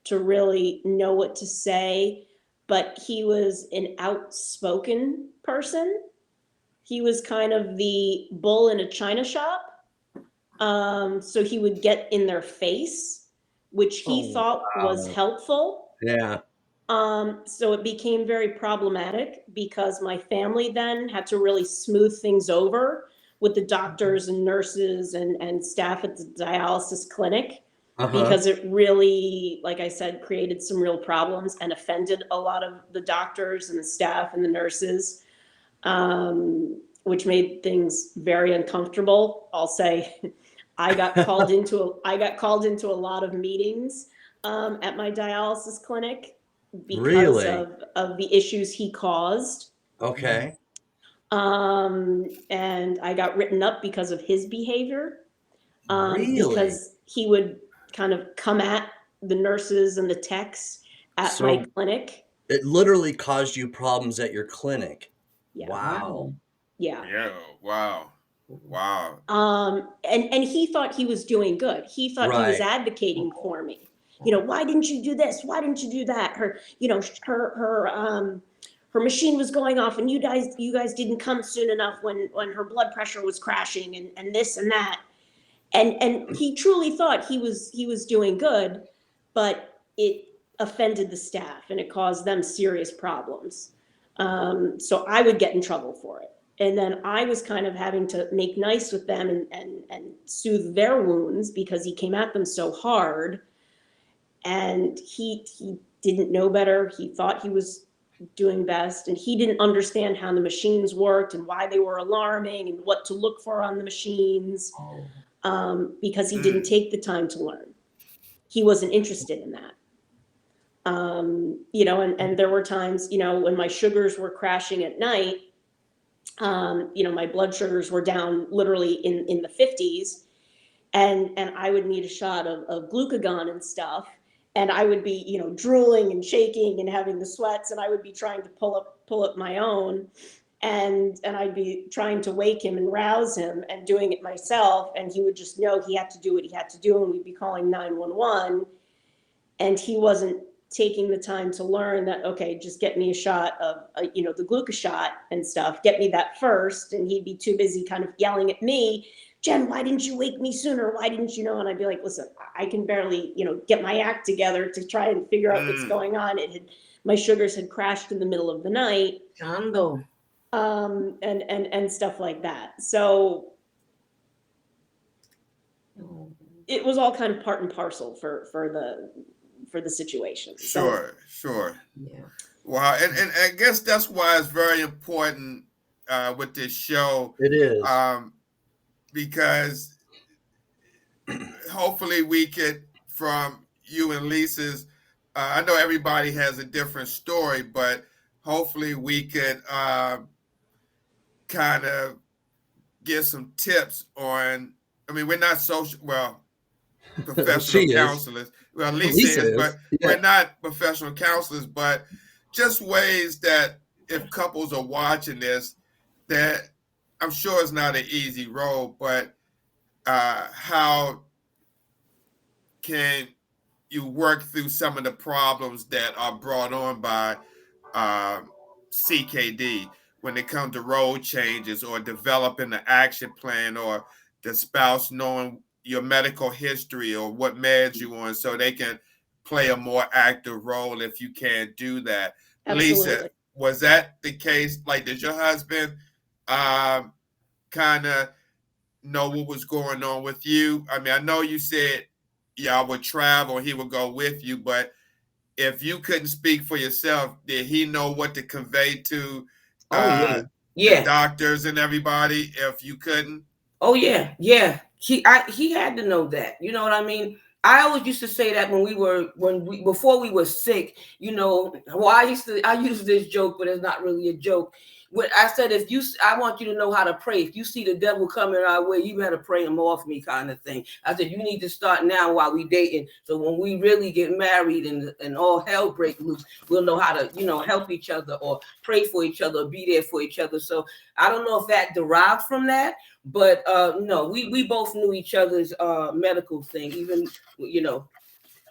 to really know what to say, but he was an outspoken person. He was kind of the bull in a china shop. So he would get in their face, which he Oh, thought was wow. helpful. Yeah. So it became very problematic because my family then had to really smooth things over with the doctors and nurses and staff at the dialysis clinic Uh-huh. because it really, like I said, created some real problems and offended a lot of the doctors and the staff and the nurses. which made things very uncomfortable. I'll say I got called into a lot of meetings at my dialysis clinic because Really? of the issues he caused. Okay. And I got written up because of his behavior, Really? because he would kind of come at the nurses and the techs at my So clinic. it literally caused you problems at your clinic. Yeah. Wow. Yeah. Yeah. Wow. Wow. And he thought he was doing good. He thought he was Right. advocating for me. You know, why didn't you do this? Why didn't you do that? Her machine was going off, and you guys didn't come soon enough when her blood pressure was crashing, and this and that. And he truly thought he was doing good, but it offended the staff and it caused them serious problems. So I would get in trouble for it. And then I was kind of having to make nice with them and soothe their wounds because he came at them so hard. And he didn't know better. He thought he was doing best, and he didn't understand how the machines worked and why they were alarming and what to look for on the machines, because he didn't take the time to learn. He wasn't interested in that. And there were times, when my sugars were crashing at night, my blood sugars were down literally in the 50s, and I would need a shot of glucagon and stuff. And I would be, drooling and shaking and having the sweats, and I would be trying to pull up my own, and I'd be trying to wake him and rouse him and doing it myself, and he would just know he had to do what he had to do, and we'd be calling 911, and he wasn't taking the time to learn that, okay, just get me a shot of, the glucose shot and stuff, get me that first, and he'd be too busy kind of yelling at me, Jen, why didn't you wake me sooner? Why didn't you know? And I'd be like, listen, I can barely, get my act together to try and figure out what's going on. My sugars had crashed in the middle of the night. Chando. And stuff like that. So it was all kind of part and parcel for the situation. Sure. Yeah. Wow. And I guess that's why it's very important with this show. It is. Because hopefully we could, from you and Lisa's, I know everybody has a different story, but hopefully we could kind of get some tips on, we're not professional She is. counselors. Well, Lisa Lisa is, is. but Yeah. we're not professional counselors, but just ways that if couples are watching this, that I'm sure it's not an easy road, but how can you work through some of the problems that are brought on by CKD when it comes to road changes or developing an action plan, or the spouse knowing your medical history or what meds you on so they can play a more active role if you can't do that. Absolutely. Lisa, was that the case? Like, did your husband kind of know what was going on with you? I know you said y'all would travel, he would go with you, but if you couldn't speak for yourself, did he know what to convey to the doctors and everybody if you couldn't? Oh yeah. He had to know that. You know what I mean? I always used to say that before we were sick, I use this joke, but it's not really a joke. When I said, I want you to know how to pray. If you see the devil coming our way, you better pray him off me, kind of thing. I said, you need to start now while we dating. So when we really get married and all hell break loose, we'll know how to, help each other or pray for each other or be there for each other. So I don't know if that derived from that, but no, we both knew each other's medical thing, even,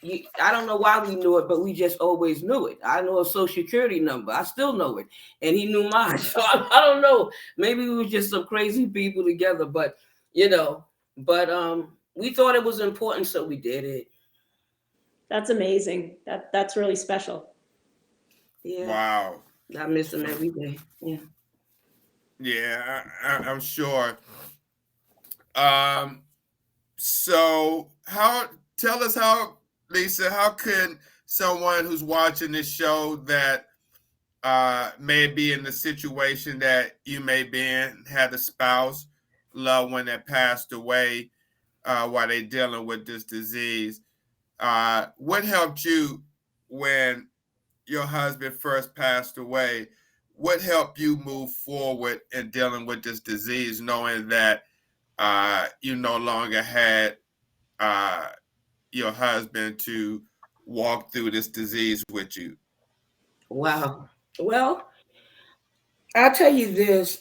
I don't know why we knew it, but we just always knew it. I know a social security number. I still know it. And he knew mine. So I don't know. Maybe we were just some crazy people together, but we thought it was important, so we did it. That's amazing. That's really special. Yeah. Wow. I miss him every day. Yeah. Yeah, I'm sure. So tell us, Lisa, how can someone who's watching this show that may be in the situation that you may be in, had a spouse, loved one that passed away while they're dealing with this disease. What helped you when your husband first passed away? What helped you move forward in dealing with this disease, knowing that you no longer had your husband to walk through this disease with you? Wow. Well, I'll tell you this.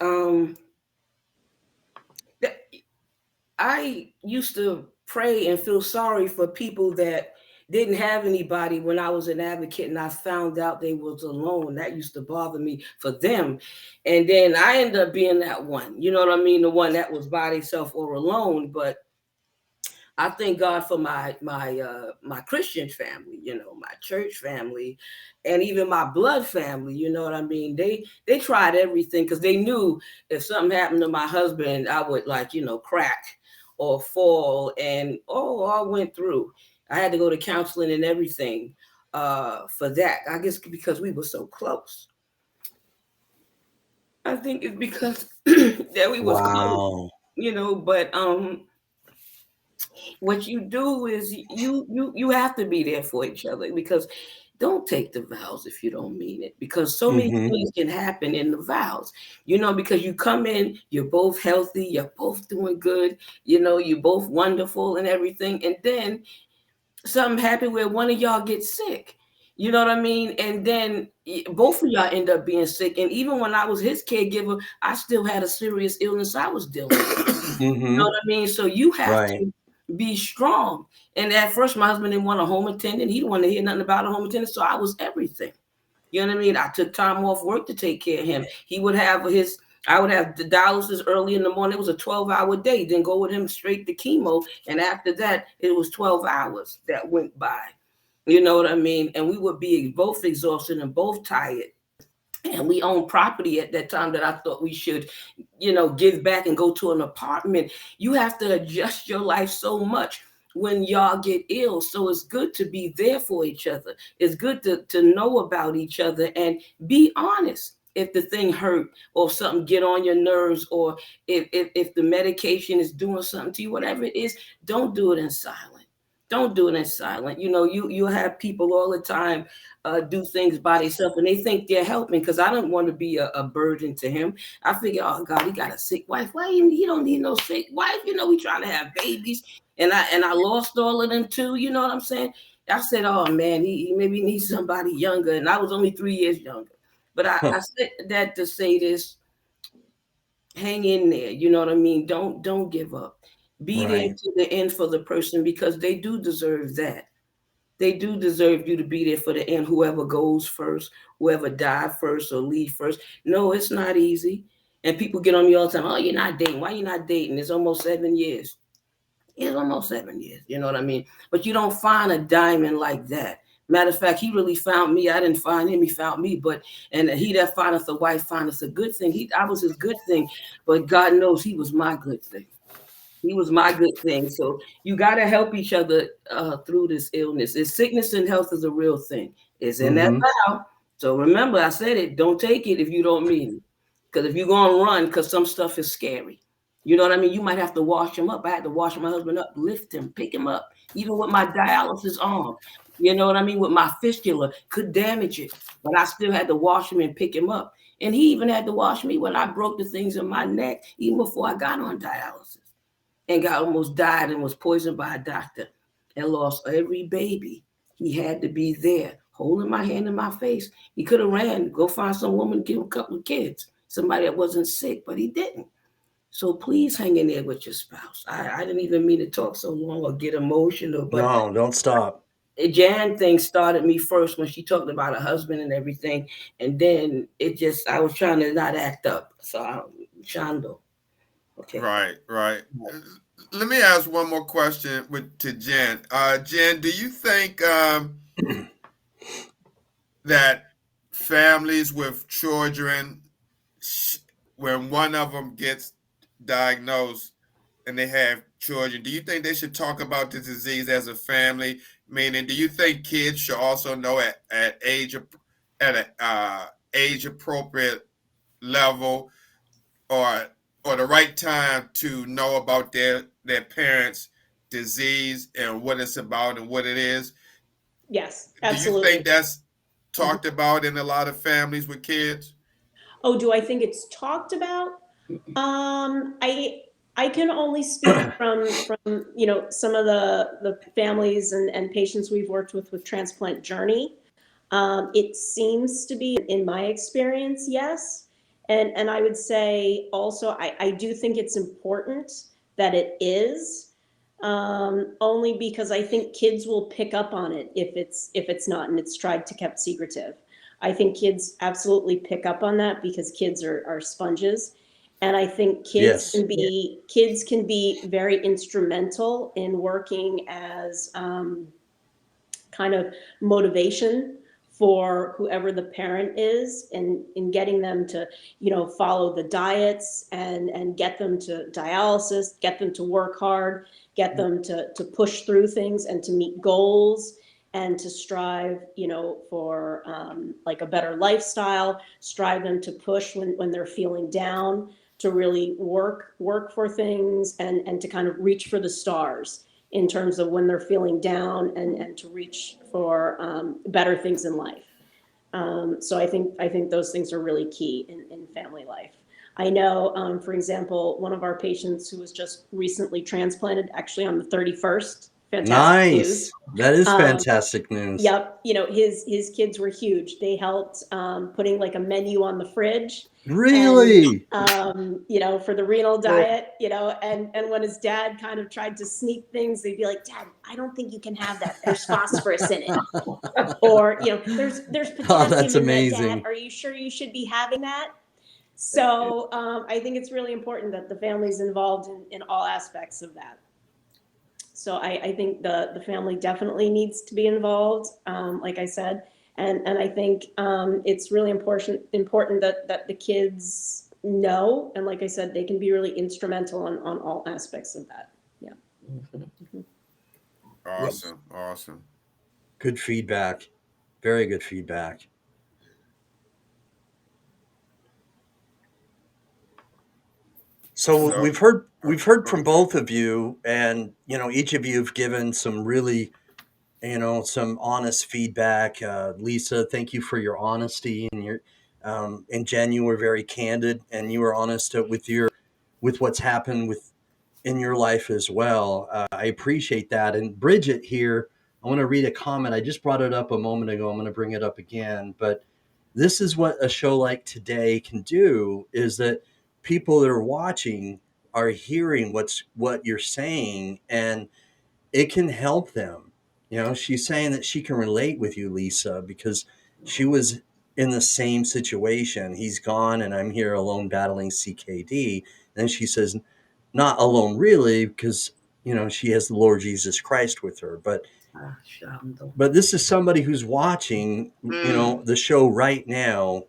I used to pray and feel sorry for people that didn't have anybody when I was an advocate and I found out they was alone. That used to bother me for them. And then I ended up being that one. You know what I mean? The one that was by themselves or alone. But I thank God for my Christian family, my church family, and even my blood family. You know what I mean? They tried everything because they knew if something happened to my husband, I would crack or fall, and I went through. I had to go to counseling and everything for that. I guess because we were so close. I think it's because that we was close, Wow. But what you do is you have to be there for each other, because don't take the vows if you don't mean it, because so many Hmm. things can happen in the vows, because you come in, you're both healthy, you're both doing good, you're both wonderful and everything, and then something happened where one of y'all gets sick. You know what I mean? And then both of y'all end up being sick. And even when I was his caregiver, I still had a serious illness I was dealing with. You know Hmm. what I mean? So you have Right. to be strong. And at first, my husband didn't want a home attendant. He didn't want to hear nothing about a home attendant. So I was everything. You know what I mean? I took time off work to take care of him. I would have the dialysis early in the morning. It was a 12-hour day. Then go with him straight to chemo. And after that, it was 12 hours that went by. You know what I mean? And we would be both exhausted and both tired. And we owned property at that time that I thought we should, give back and go to an apartment. You have to adjust your life so much when y'all get ill. So it's good to be there for each other. It's good to know about each other and be honest. If the thing hurt or something get on your nerves, or if the medication is doing something to you, whatever it is, don't do it in silence. Don't do it in silence. You have people all the time do things by themselves and they think they're helping, because I don't want to be a burden to him. I figure, oh God, he got a sick wife. Why he don't need no sick wife? We trying to have babies, and I lost all of them too. You know what I'm saying? I said, oh man, he maybe needs somebody younger, and I was only 3 years younger. But I said that to say this: hang in there. You know what I mean? Don't give up. Be there Right. to the end for the person, because they do deserve that. They do deserve you to be there for the end, whoever goes first, whoever died first or leave first. No, it's not easy. And people get on me all the time, oh, you're not dating. Why you not dating? It's almost 7 years. It's almost 7 years. You know what I mean? But you don't find a diamond like that. Matter of fact, he really found me. I didn't find him. He found me. And he that findeth a wife findeth a good thing. I was his good thing, but God knows he was my good thing. He was my good thing. So you got to help each other through this illness. It's sickness and health is a real thing. It's in that Hmm. vow. So remember, I said it. Don't take it if you don't mean it. Because if you're going to run, because some stuff is scary. You know what I mean? You might have to wash him up. I had to wash my husband up, lift him, pick him up, even with my dialysis arm. You know what I mean? With my fistula, could damage it. But I still had to wash him and pick him up. And he even had to wash me when I broke the things in my neck, even before I got on dialysis, and almost died and was poisoned by a doctor and lost every baby. He had to be there holding my hand in my face. He could have ran, go find some woman, give him a couple of kids, somebody that wasn't sick, but he didn't. So please hang in there with your spouse. I didn't even mean to talk so long or get emotional, but No, don't stop. Jan thing started me first when she talked about her husband and everything. And then I was trying to not act up. So Shando. Okay. Right. Let me ask one more question to Jen. Jen, do you think that families with children, when one of them gets diagnosed and they have children, do you think they should talk about the disease as a family? Meaning, do you think kids should also know at age appropriate level, or the right time to know about their parents' disease and what it's about and what it is. Yes, Do you think absolutely. that's Mhm. talked about in a lot of families with kids? Oh, do I think it's talked about? I can only speak from some of the families and patients we've worked with transplant journey. It seems to be, in my experience, yes. And I would say also, I do think it's important that it is, only because I think kids will pick up on it if it's not and it's tried to kept secretive. I think kids absolutely pick up on that because kids are sponges. And I think Yes. kids can be very instrumental in working as kind of motivation for whoever the parent is, and in getting them to follow the diets and get them to dialysis, get them to work hard, get them to push through things and to meet goals and to strive for like a better lifestyle, strive them to push when they're feeling down, to really work for things and to kind of reach for the stars in terms of when they're feeling down and to reach for better things in life. So I think those things are really key in family life. I know, for example, one of our patients who was just recently transplanted, actually on the 31st, fantastic news. Nice. That is Um, fantastic news. Yep, his kids were huge. They helped putting like a menu on the fridge, and Really? for the renal diet, and when his dad kind of tried to sneak things, they'd be like, "Dad, I don't think you can have that. There's phosphorus in it." Or there's Oh, potassium that's in that, Dad. amazing. Are you sure you should be having that? So I think it's really important that the family's involved in all aspects of that. So I think the family definitely needs to be involved, like I said, and I think it's really important that the kids know, and like I said, they can be really instrumental on all aspects of that. Yeah. Yes. Awesome, awesome. Good feedback. Very good feedback. So So, we've heard go from ahead. both of you, and each of you have given some really some honest feedback. Lisa, thank you for your honesty and and Jen, you were very candid and you were honest with what's happened in your life as well. I appreciate that. And Bridget here, I want to read a comment. I just brought it up a moment ago. I'm going to bring it up again, but this is what a show like today can do: is that people that are watching are hearing what you're saying, and it can help them. She's saying that she can relate with you, Lisa, because she was in the same situation. He's gone, and I'm here alone battling CKD. And then she says, not alone really, because she has the Lord Jesus Christ with her. But this is somebody who's watching, Mm. the show right now,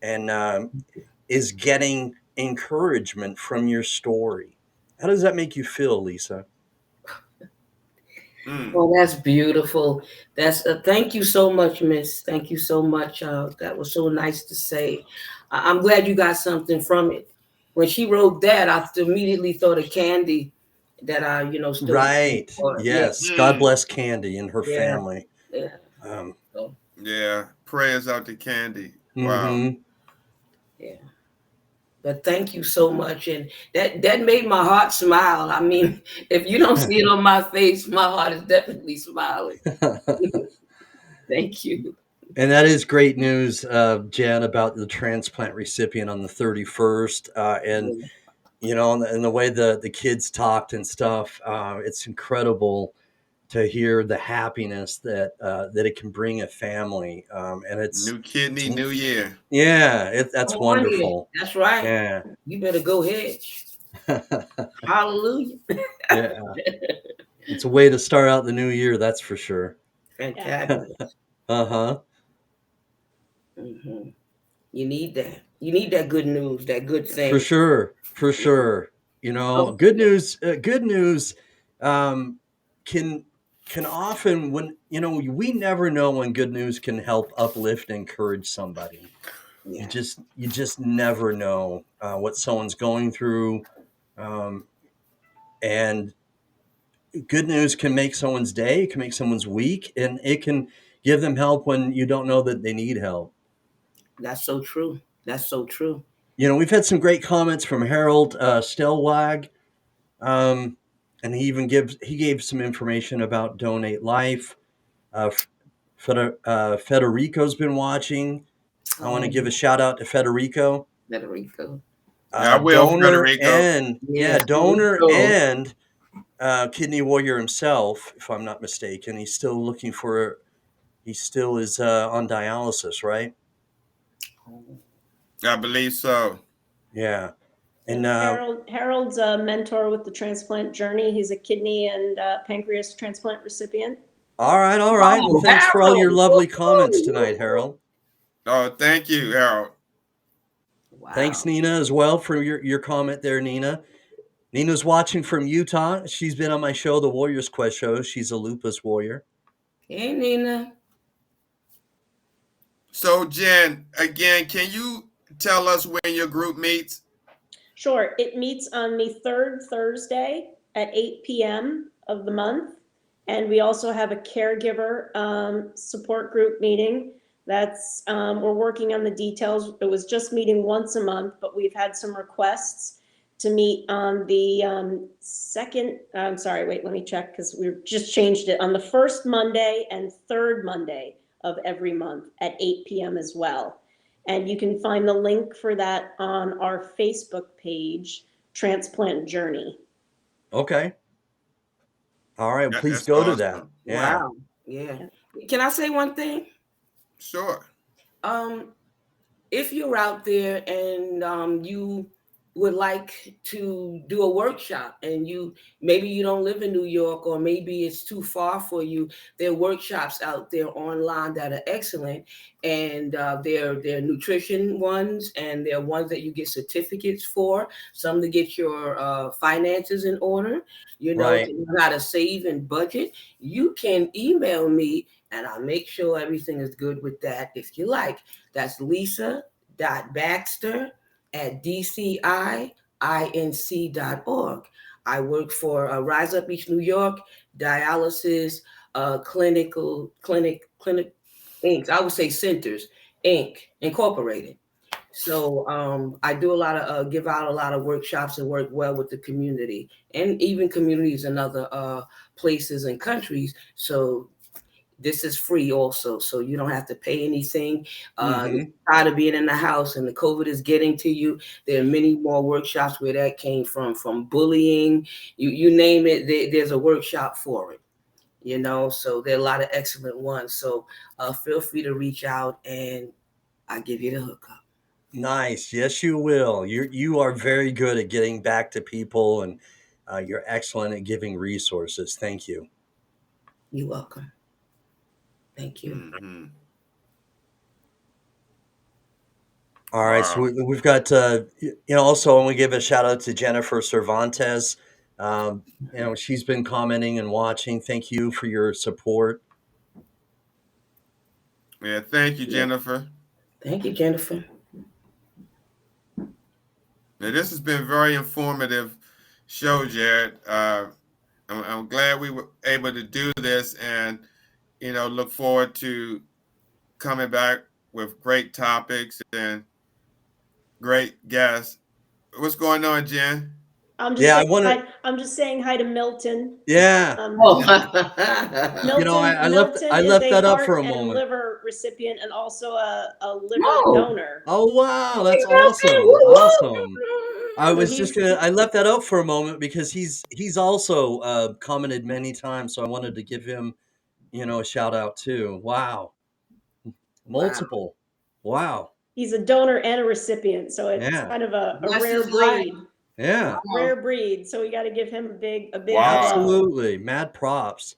and is getting encouragement from your story. How does that make you feel, Lisa? Mm. Oh, that's beautiful. That's thank you so much, Miss. Thank you so much. That was so nice to say. I'm glad you got something from it. When she wrote that, I immediately thought of Candy, that I, stood in Right. for. Yeah, Yes. God Mm. bless Candy and her yeah, family. yeah. Um, So, Yeah. Prayers out to Candy. Wow. mm-hmm. yeah. But thank you so much, and that made my heart smile. I mean, if you don't see it on my face, my heart is definitely smiling. Thank you. And that is great news, Jen, about the transplant recipient on the 31st. And, and the way the kids talked and stuff, it's incredible to hear the happiness that it can bring a family. And New kidney, it's new year. yeah, Come that's on here. wonderful. That's right. Yeah. You better go ahead. Hallelujah. Yeah. It's a way to start out the new year, that's for sure. Yeah. Fantabulous. Uh-huh. Hmm. You need that. You need that good news, that good For thing. sure. For sure. Oh, Good news um, can often, when we never know when good news can help uplift and encourage somebody. Yeah. You just never know what someone's going through, and good news can make someone's day, it can make someone's week, and it can give them help when you don't know that they need help. That's so true. That's so true. You know, we've had some great comments from Harold Stelwag, and he gave some information about Donate Life. Uh, Federico's been watching. I want to give a shout out to Federico, Federico. Yeah, I will, donor Federico. and Yeah, donor Federico. and kidney warrior himself, if I'm not mistaken. He's still looking for. He still is on dialysis, right? I believe so. Yeah, and Harold's a mentor with the transplant journey. He's a kidney and pancreas transplant recipient. all right, all right. Well, Oh, thanks for all your Harold. lovely comments Woo-hoo, tonight, woo-hoo. Harold. Oh, thank you, Harold. Thanks, Wow. Nina, as well for your comment there, Nina. Nina's watching from Utah. She's been on my show, the Warriors Quest show. She's a lupus warrior. Hey, Nina. So, Jen, again, can you tell us when your group meets? Sure. It meets on the third Thursday at 8 p.m. of the month. And we also have a caregiver support group meeting. That's we're working on the details. It was just meeting once a month, but we've had some requests to meet on the second. I'm sorry, wait, let me check because we've just changed it on the first Monday and third Monday of every month at 8 p.m. as well. And you can find the link for that on our Facebook page, Transplant Journey. Okay. All right. Please That's go to that. awesome. Yeah. Wow. Yeah. Can I say one thing? Sure. Um, if you're out there and you would like to do a workshop and maybe you don't live in New York or maybe it's too far for you, there are workshops out there online that are excellent, and they're nutrition ones, and they're ones that you get certificates for, some to get your finances in order, Right. to know how to save and budget. You can email me and I'll make sure everything is good with that if you like. That's lisa.baxter@dciinc.org. I work for Rise Up East New York, Dialysis Clinic Inc. I would say Centers Inc. Incorporated. So I do a lot of give out a lot of workshops and work well with the community and even communities in other places and countries. So this is free also, so you don't have to pay anything. Tired of being in the house and the COVID is getting to you. There are many more workshops where that came from bullying, you name it, there's a workshop for it. So there are a lot of excellent ones. So feel free to reach out and I'll give you the hookup. Nice. Yes, you will. You are very good at getting back to people, and you're excellent at giving resources. Thank you. You're welcome. Thank you. Mm-hmm. All right. So we've got, also I want to give a shout out to Jennifer Cervantes. She's been commenting and watching. Thank you for your support. Yeah, thank you, Jennifer. Thank you, Jennifer. Now, this has been a very informative show, Jared. I'm glad we were able to do this, and look forward to coming back with great topics and great guests. What's going on, Jen? I'm just Yeah, I saying want to. hi, I'm just saying hi to Milton. Yeah. Milton, I Milton is left a that up heart for a and moment. liver recipient and also a liver No. donor. Oh wow, that's Hey, Milton, awesome. woo-hoo. Awesome. I So was just gonna. I left that out for a moment because he's also commented many times, so I wanted to give him, a shout out too. Wow, Wow. multiple. Wow. he's a donor and a recipient, so it's Yeah. kind of a Bless rare his life. breed. Yeah. Rare breed. So we got to give him a big Wow. Absolutely. Mad props.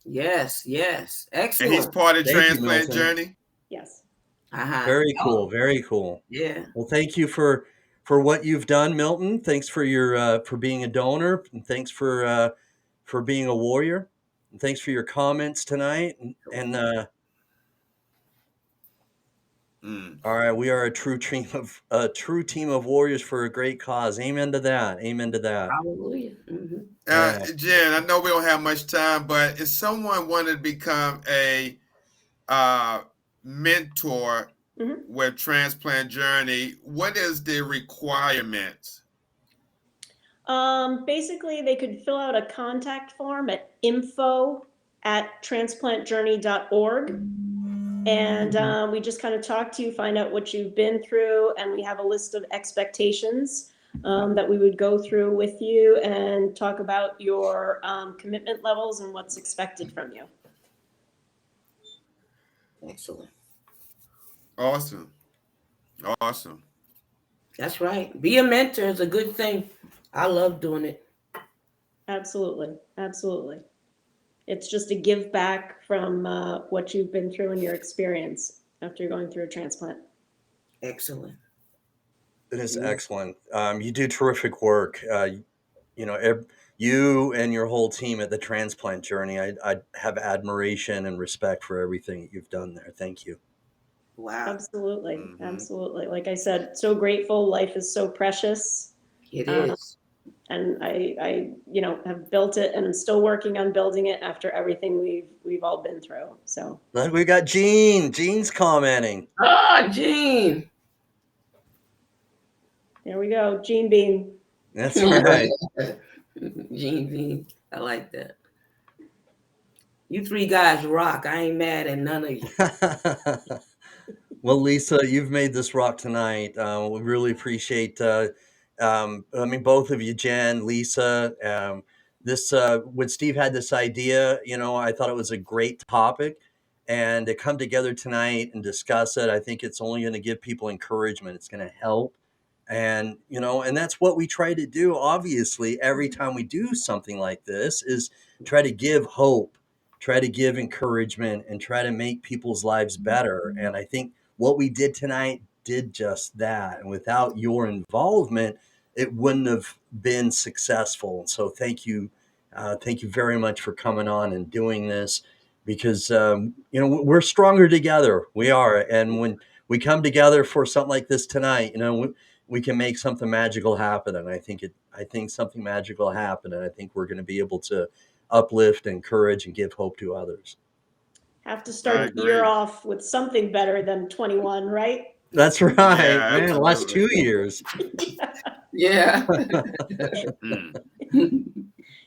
Yes. And Excellent. he's part of Thank you, Transplant Milton. Journey. Yes. Very cool. Oh, Very cool. yeah. Well, thank you for what you've done, Milton. Thanks for your for being a donor, and thanks for being a warrior, and thanks for your comments tonight. And All right, we are a true team of warriors for a great cause. Amen to that. Amen to that. Hallelujah. Yeah. Jen, I know we don't have much time, but if someone wanted to become a mentor Mhm. with Transplant Journey, what is the requirements? Basically, they could fill out a contact form at info@transplantjourney.org. And we just kind of talk to you, find out what you've been through, and we have a list of expectations that we would go through with you and talk about your commitment levels and what's expected from you. Excellent. Awesome. Awesome. That's right. Be a mentor is a good thing. I love doing it. Absolutely. Absolutely. It's just a give back from what you've been through in your experience after going through a transplant. Excellent. It is Yeah. excellent. You do terrific work. You and your whole team at the Transplant Journey, I have admiration and respect for everything that you've done there. Thank you. Wow. Absolutely. Mhm. Absolutely. Like I said, so grateful. Life is so precious. It Uh, is. And I have built it and I'm still working on building it after everything we've all been through. So Look, we got Gene. Gene's commenting. Ah, Gene. there we go. Gene Bean. That's right. Gene Bean. I like that. You three guys rock. I ain't mad at none of you. Well, Lisa, you've made this rock tonight. We really appreciate. Both of you, Jen, Lisa. When Steve had this idea, I thought it was a great topic, and to come together tonight and discuss it, I think it's only going to give people encouragement. It's going to help, and that's what we try to do. Obviously, every time we do something like this, is try to give hope, try to give encouragement, and try to make people's lives better. And I think what we did tonight did just that. And without your involvement, it wouldn't have been successful. And so thank you. Thank you very much for coming on and doing this, because, we're stronger together. We are. And when we come together for something like this tonight, we can make something magical happen. And I think something magical will happen. And I think we're going to be able to uplift, encourage, and give hope to others. Have to I start the year agree. off with something better than 21, right? That's right, Yeah, man. The last absolutely. 2 years. Yeah. Mm.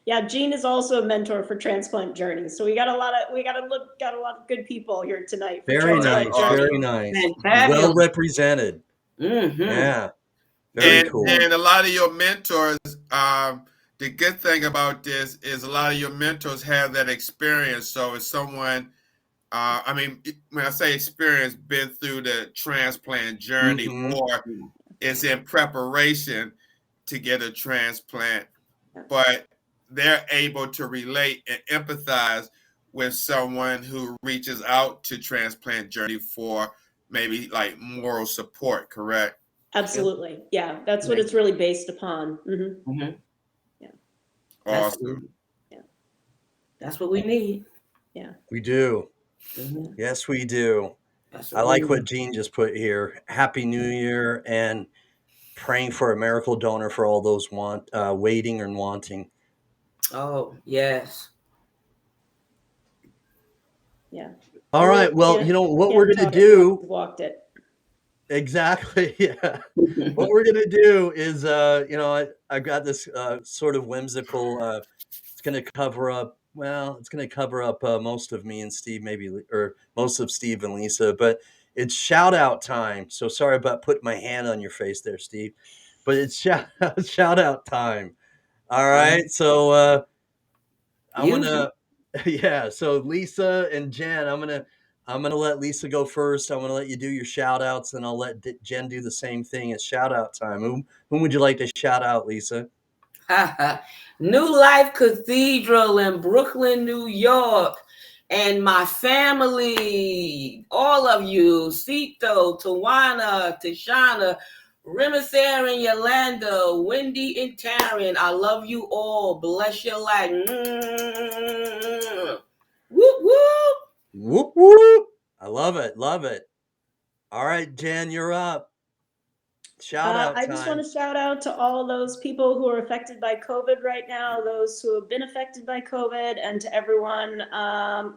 Yeah, Gene is also a mentor for Transplant Journey. So we got a lot of good people here tonight for Very Transplant nice. Journey. Very nice. Fantabulous. Well represented. Mm-hmm. Yeah. Very cool. And a lot of your mentors, the good thing about this is a lot of your mentors have that experience. So if someone, when I say experience, been through the transplant journey Mhm. or is in preparation to get a transplant, Yeah. but they're able to relate and empathize with someone who reaches out to Transplant Journey for maybe like moral support, correct? Absolutely. Yeah, that's what it's really based upon. Mm-hmm. Yeah. Awesome. That's what we need. Yeah. We do. Mhm. Yes, we do. That's I what we like what need. Gene just put here. Happy New Year, and praying for a miracle donor for all those waiting and wanting. Oh, yes. Yeah. All Really right. Well, what we're can't going to talk it till do. you've walked it. Exactly. Yeah. What we're going to do is, I've got this sort of whimsical, it's going to cover up, most of me and Steve, maybe, or most of Steve and Lisa, but it's shout out time. So sorry about putting my hand on your face there, Steve, but it's shout out time. All right. So, I'm Use gonna, yeah. So Lisa and Jen, I'm gonna let Lisa go first. I'm gonna let you do your shout outs, and I'll let Jen do the same thing. It's shout out time. Whom would you like to shout out, Lisa? New Life Cathedral in Brooklyn, New York. And my family, all of you, Sito, Tawana, Tashana, Rimithair and Yolanda, Wendy and Taryn, I love you all. Bless your life. Whoop, whoop. Whoop whoop! I love it, love it. All right, Jen, you're up. Shout out I just want time. to shout out to all those people who are affected by COVID right now, those who have been affected by COVID, and to everyone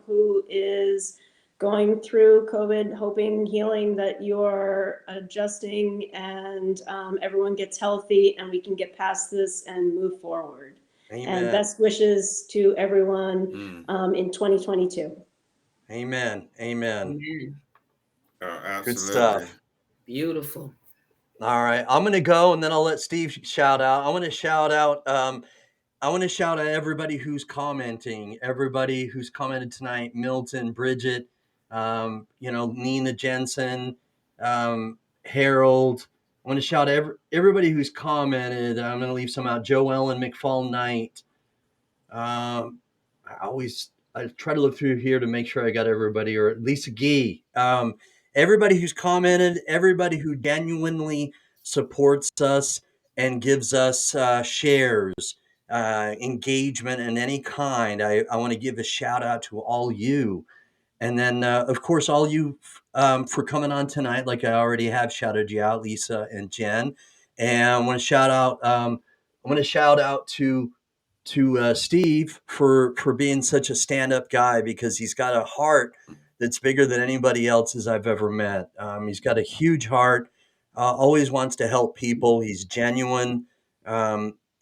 who is going through COVID, hoping, healing, that you're adjusting and everyone gets healthy and we can get past this and move forward. Amen. And best wishes to everyone in 2022. Amen. Amen. Amen. Oh, absolutely. Good stuff. Beautiful. All right, I'm gonna go, and then I'll let Steve shout out. I want to shout out. I want to shout out everybody who's commenting. Everybody who's commented tonight: Milton, Bridget, Nina Jensen, Harold. I want to shout everybody who's commented. I'm going to leave some out. Joellen McFall Knight. I try to look through here to make sure I got everybody, or Lisa Gee. Everybody who's commented, everybody who genuinely supports us and gives us shares, engagement in any kind. I want to give a shout out to all you. And then, of course, all you for coming on tonight. Like I already have shouted you out, Lisa and Jen. And I want to shout out. To Steve for being such a stand-up guy, because he's got a heart that's bigger than anybody else's I've ever met. He's got a huge heart, always wants to help people. He's genuine.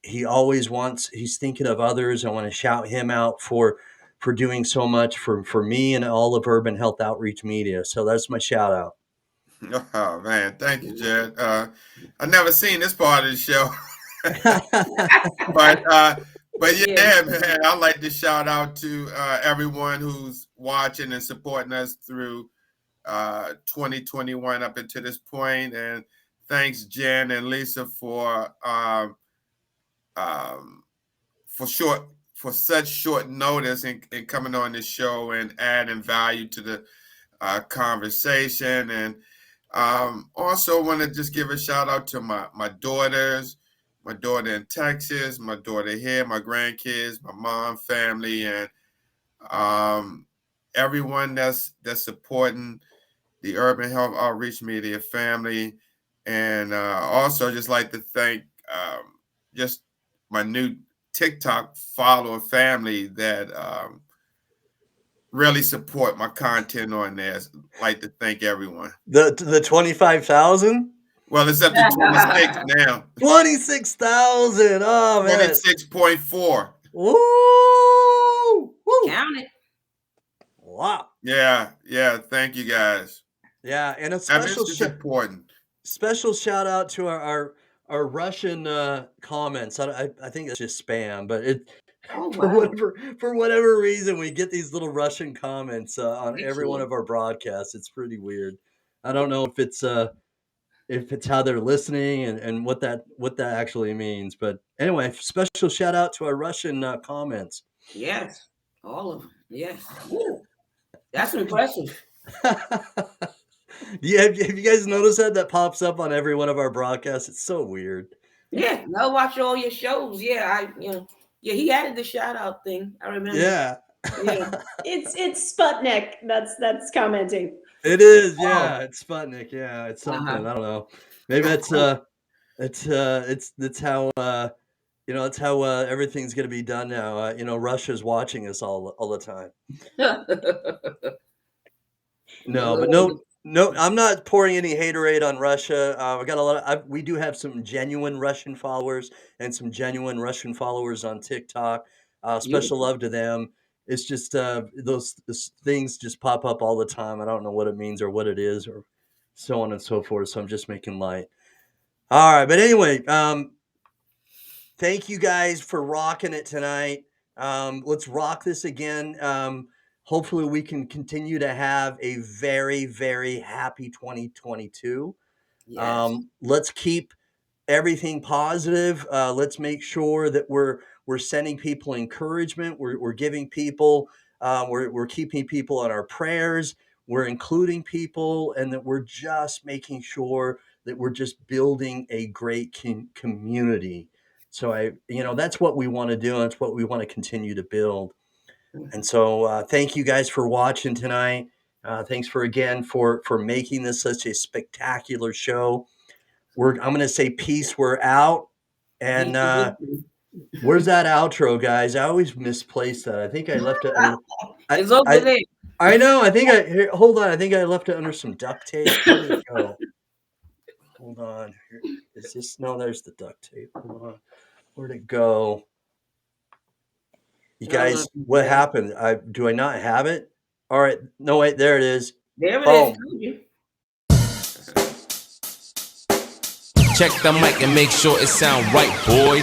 He's thinking of others. I want to shout him out for doing so much for me and all of Urban Health Outreach Media. So that's my shout out. Oh man, thank you, Jed. I've never seen this part of the show. But yeah, man, I'd like to shout out to everyone who's watching and supporting us through 2021 up until this point. And thanks, Jen and Lisa, for such short notice and coming on this show and adding value to the conversation. And also want to just give a shout out to my daughters, my daughter in Texas, my daughter here, my grandkids, my mom, family, and everyone that's supporting the Urban Health Outreach Media family. And also just like to thank just my new TikTok follower family that really support my content on there. I'd like to thank everyone. The 25,000. Well, it's up to 26 now. 26,000. Oh man. 26.4. Woo! Woo! Count it. Wow. Yeah. Thank you guys. Yeah, and a important. Special shout out to our Russian comments. I think it's just spam, but for whatever reason we get these little Russian comments on every one of our broadcasts. It's pretty weird. I don't know if it's how they're listening and what that actually means. But anyway, special shout out to our Russian comments. Yes, all of them. Yes. Ooh, that's impressive. Yeah, have you guys noticed that pops up on every one of our broadcasts? It's so weird. Yeah, they'll watch all your shows. Yeah, he added the shout out thing. I remember. Yeah. It's Sputnik that's commenting. It is, yeah. It's Sputnik, yeah. It's something. I don't know. Maybe that's how that's how everything's gonna be done now. Russia's watching us all the time. No, I'm not pouring any haterade on Russia. I got we do have some genuine Russian followers and some genuine Russian followers on TikTok. Special love to them. It's just those things just pop up all the time. I don't know what it means or what it is or so on and so forth. So I'm just making light. All right, but anyway, thank you guys for rocking it tonight. Let's rock this again. Hopefully we can continue to have a very, very happy 2022. Yes. Let's keep everything positive. Let's make sure that we're sending people encouragement. We're giving people, we're keeping people on our prayers. We're including people, and that we're just making sure that we're just building a great community. So that's what we want to do. That's what we want to continue to build. And so thank you guys for watching tonight. Thanks for making this such a spectacular show. I'm going to say peace. We're out. And where's that outro, guys? I always misplace that. I think I left it under. It's over there. I know. Hold on. I think I left it under some duct tape. Where did it go? Hold on. Here, is this? No, there's the duct tape. Hold on. Where'd it go? You guys, what happened? Do I not have it? All right. No, wait. There it is. There it is. Check the mic and make sure it sound right, boys.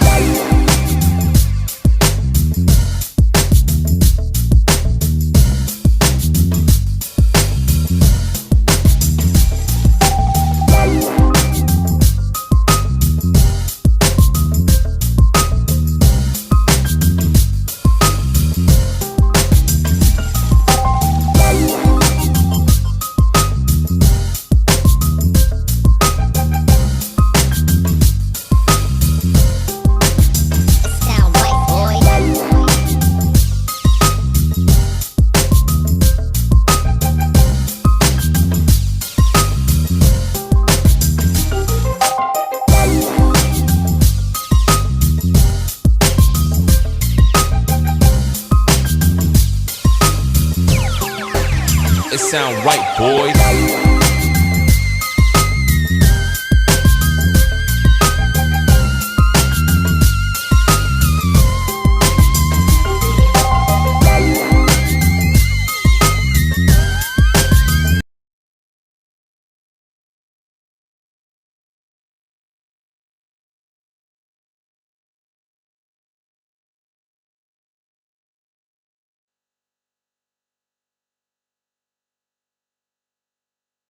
It sound right, boys.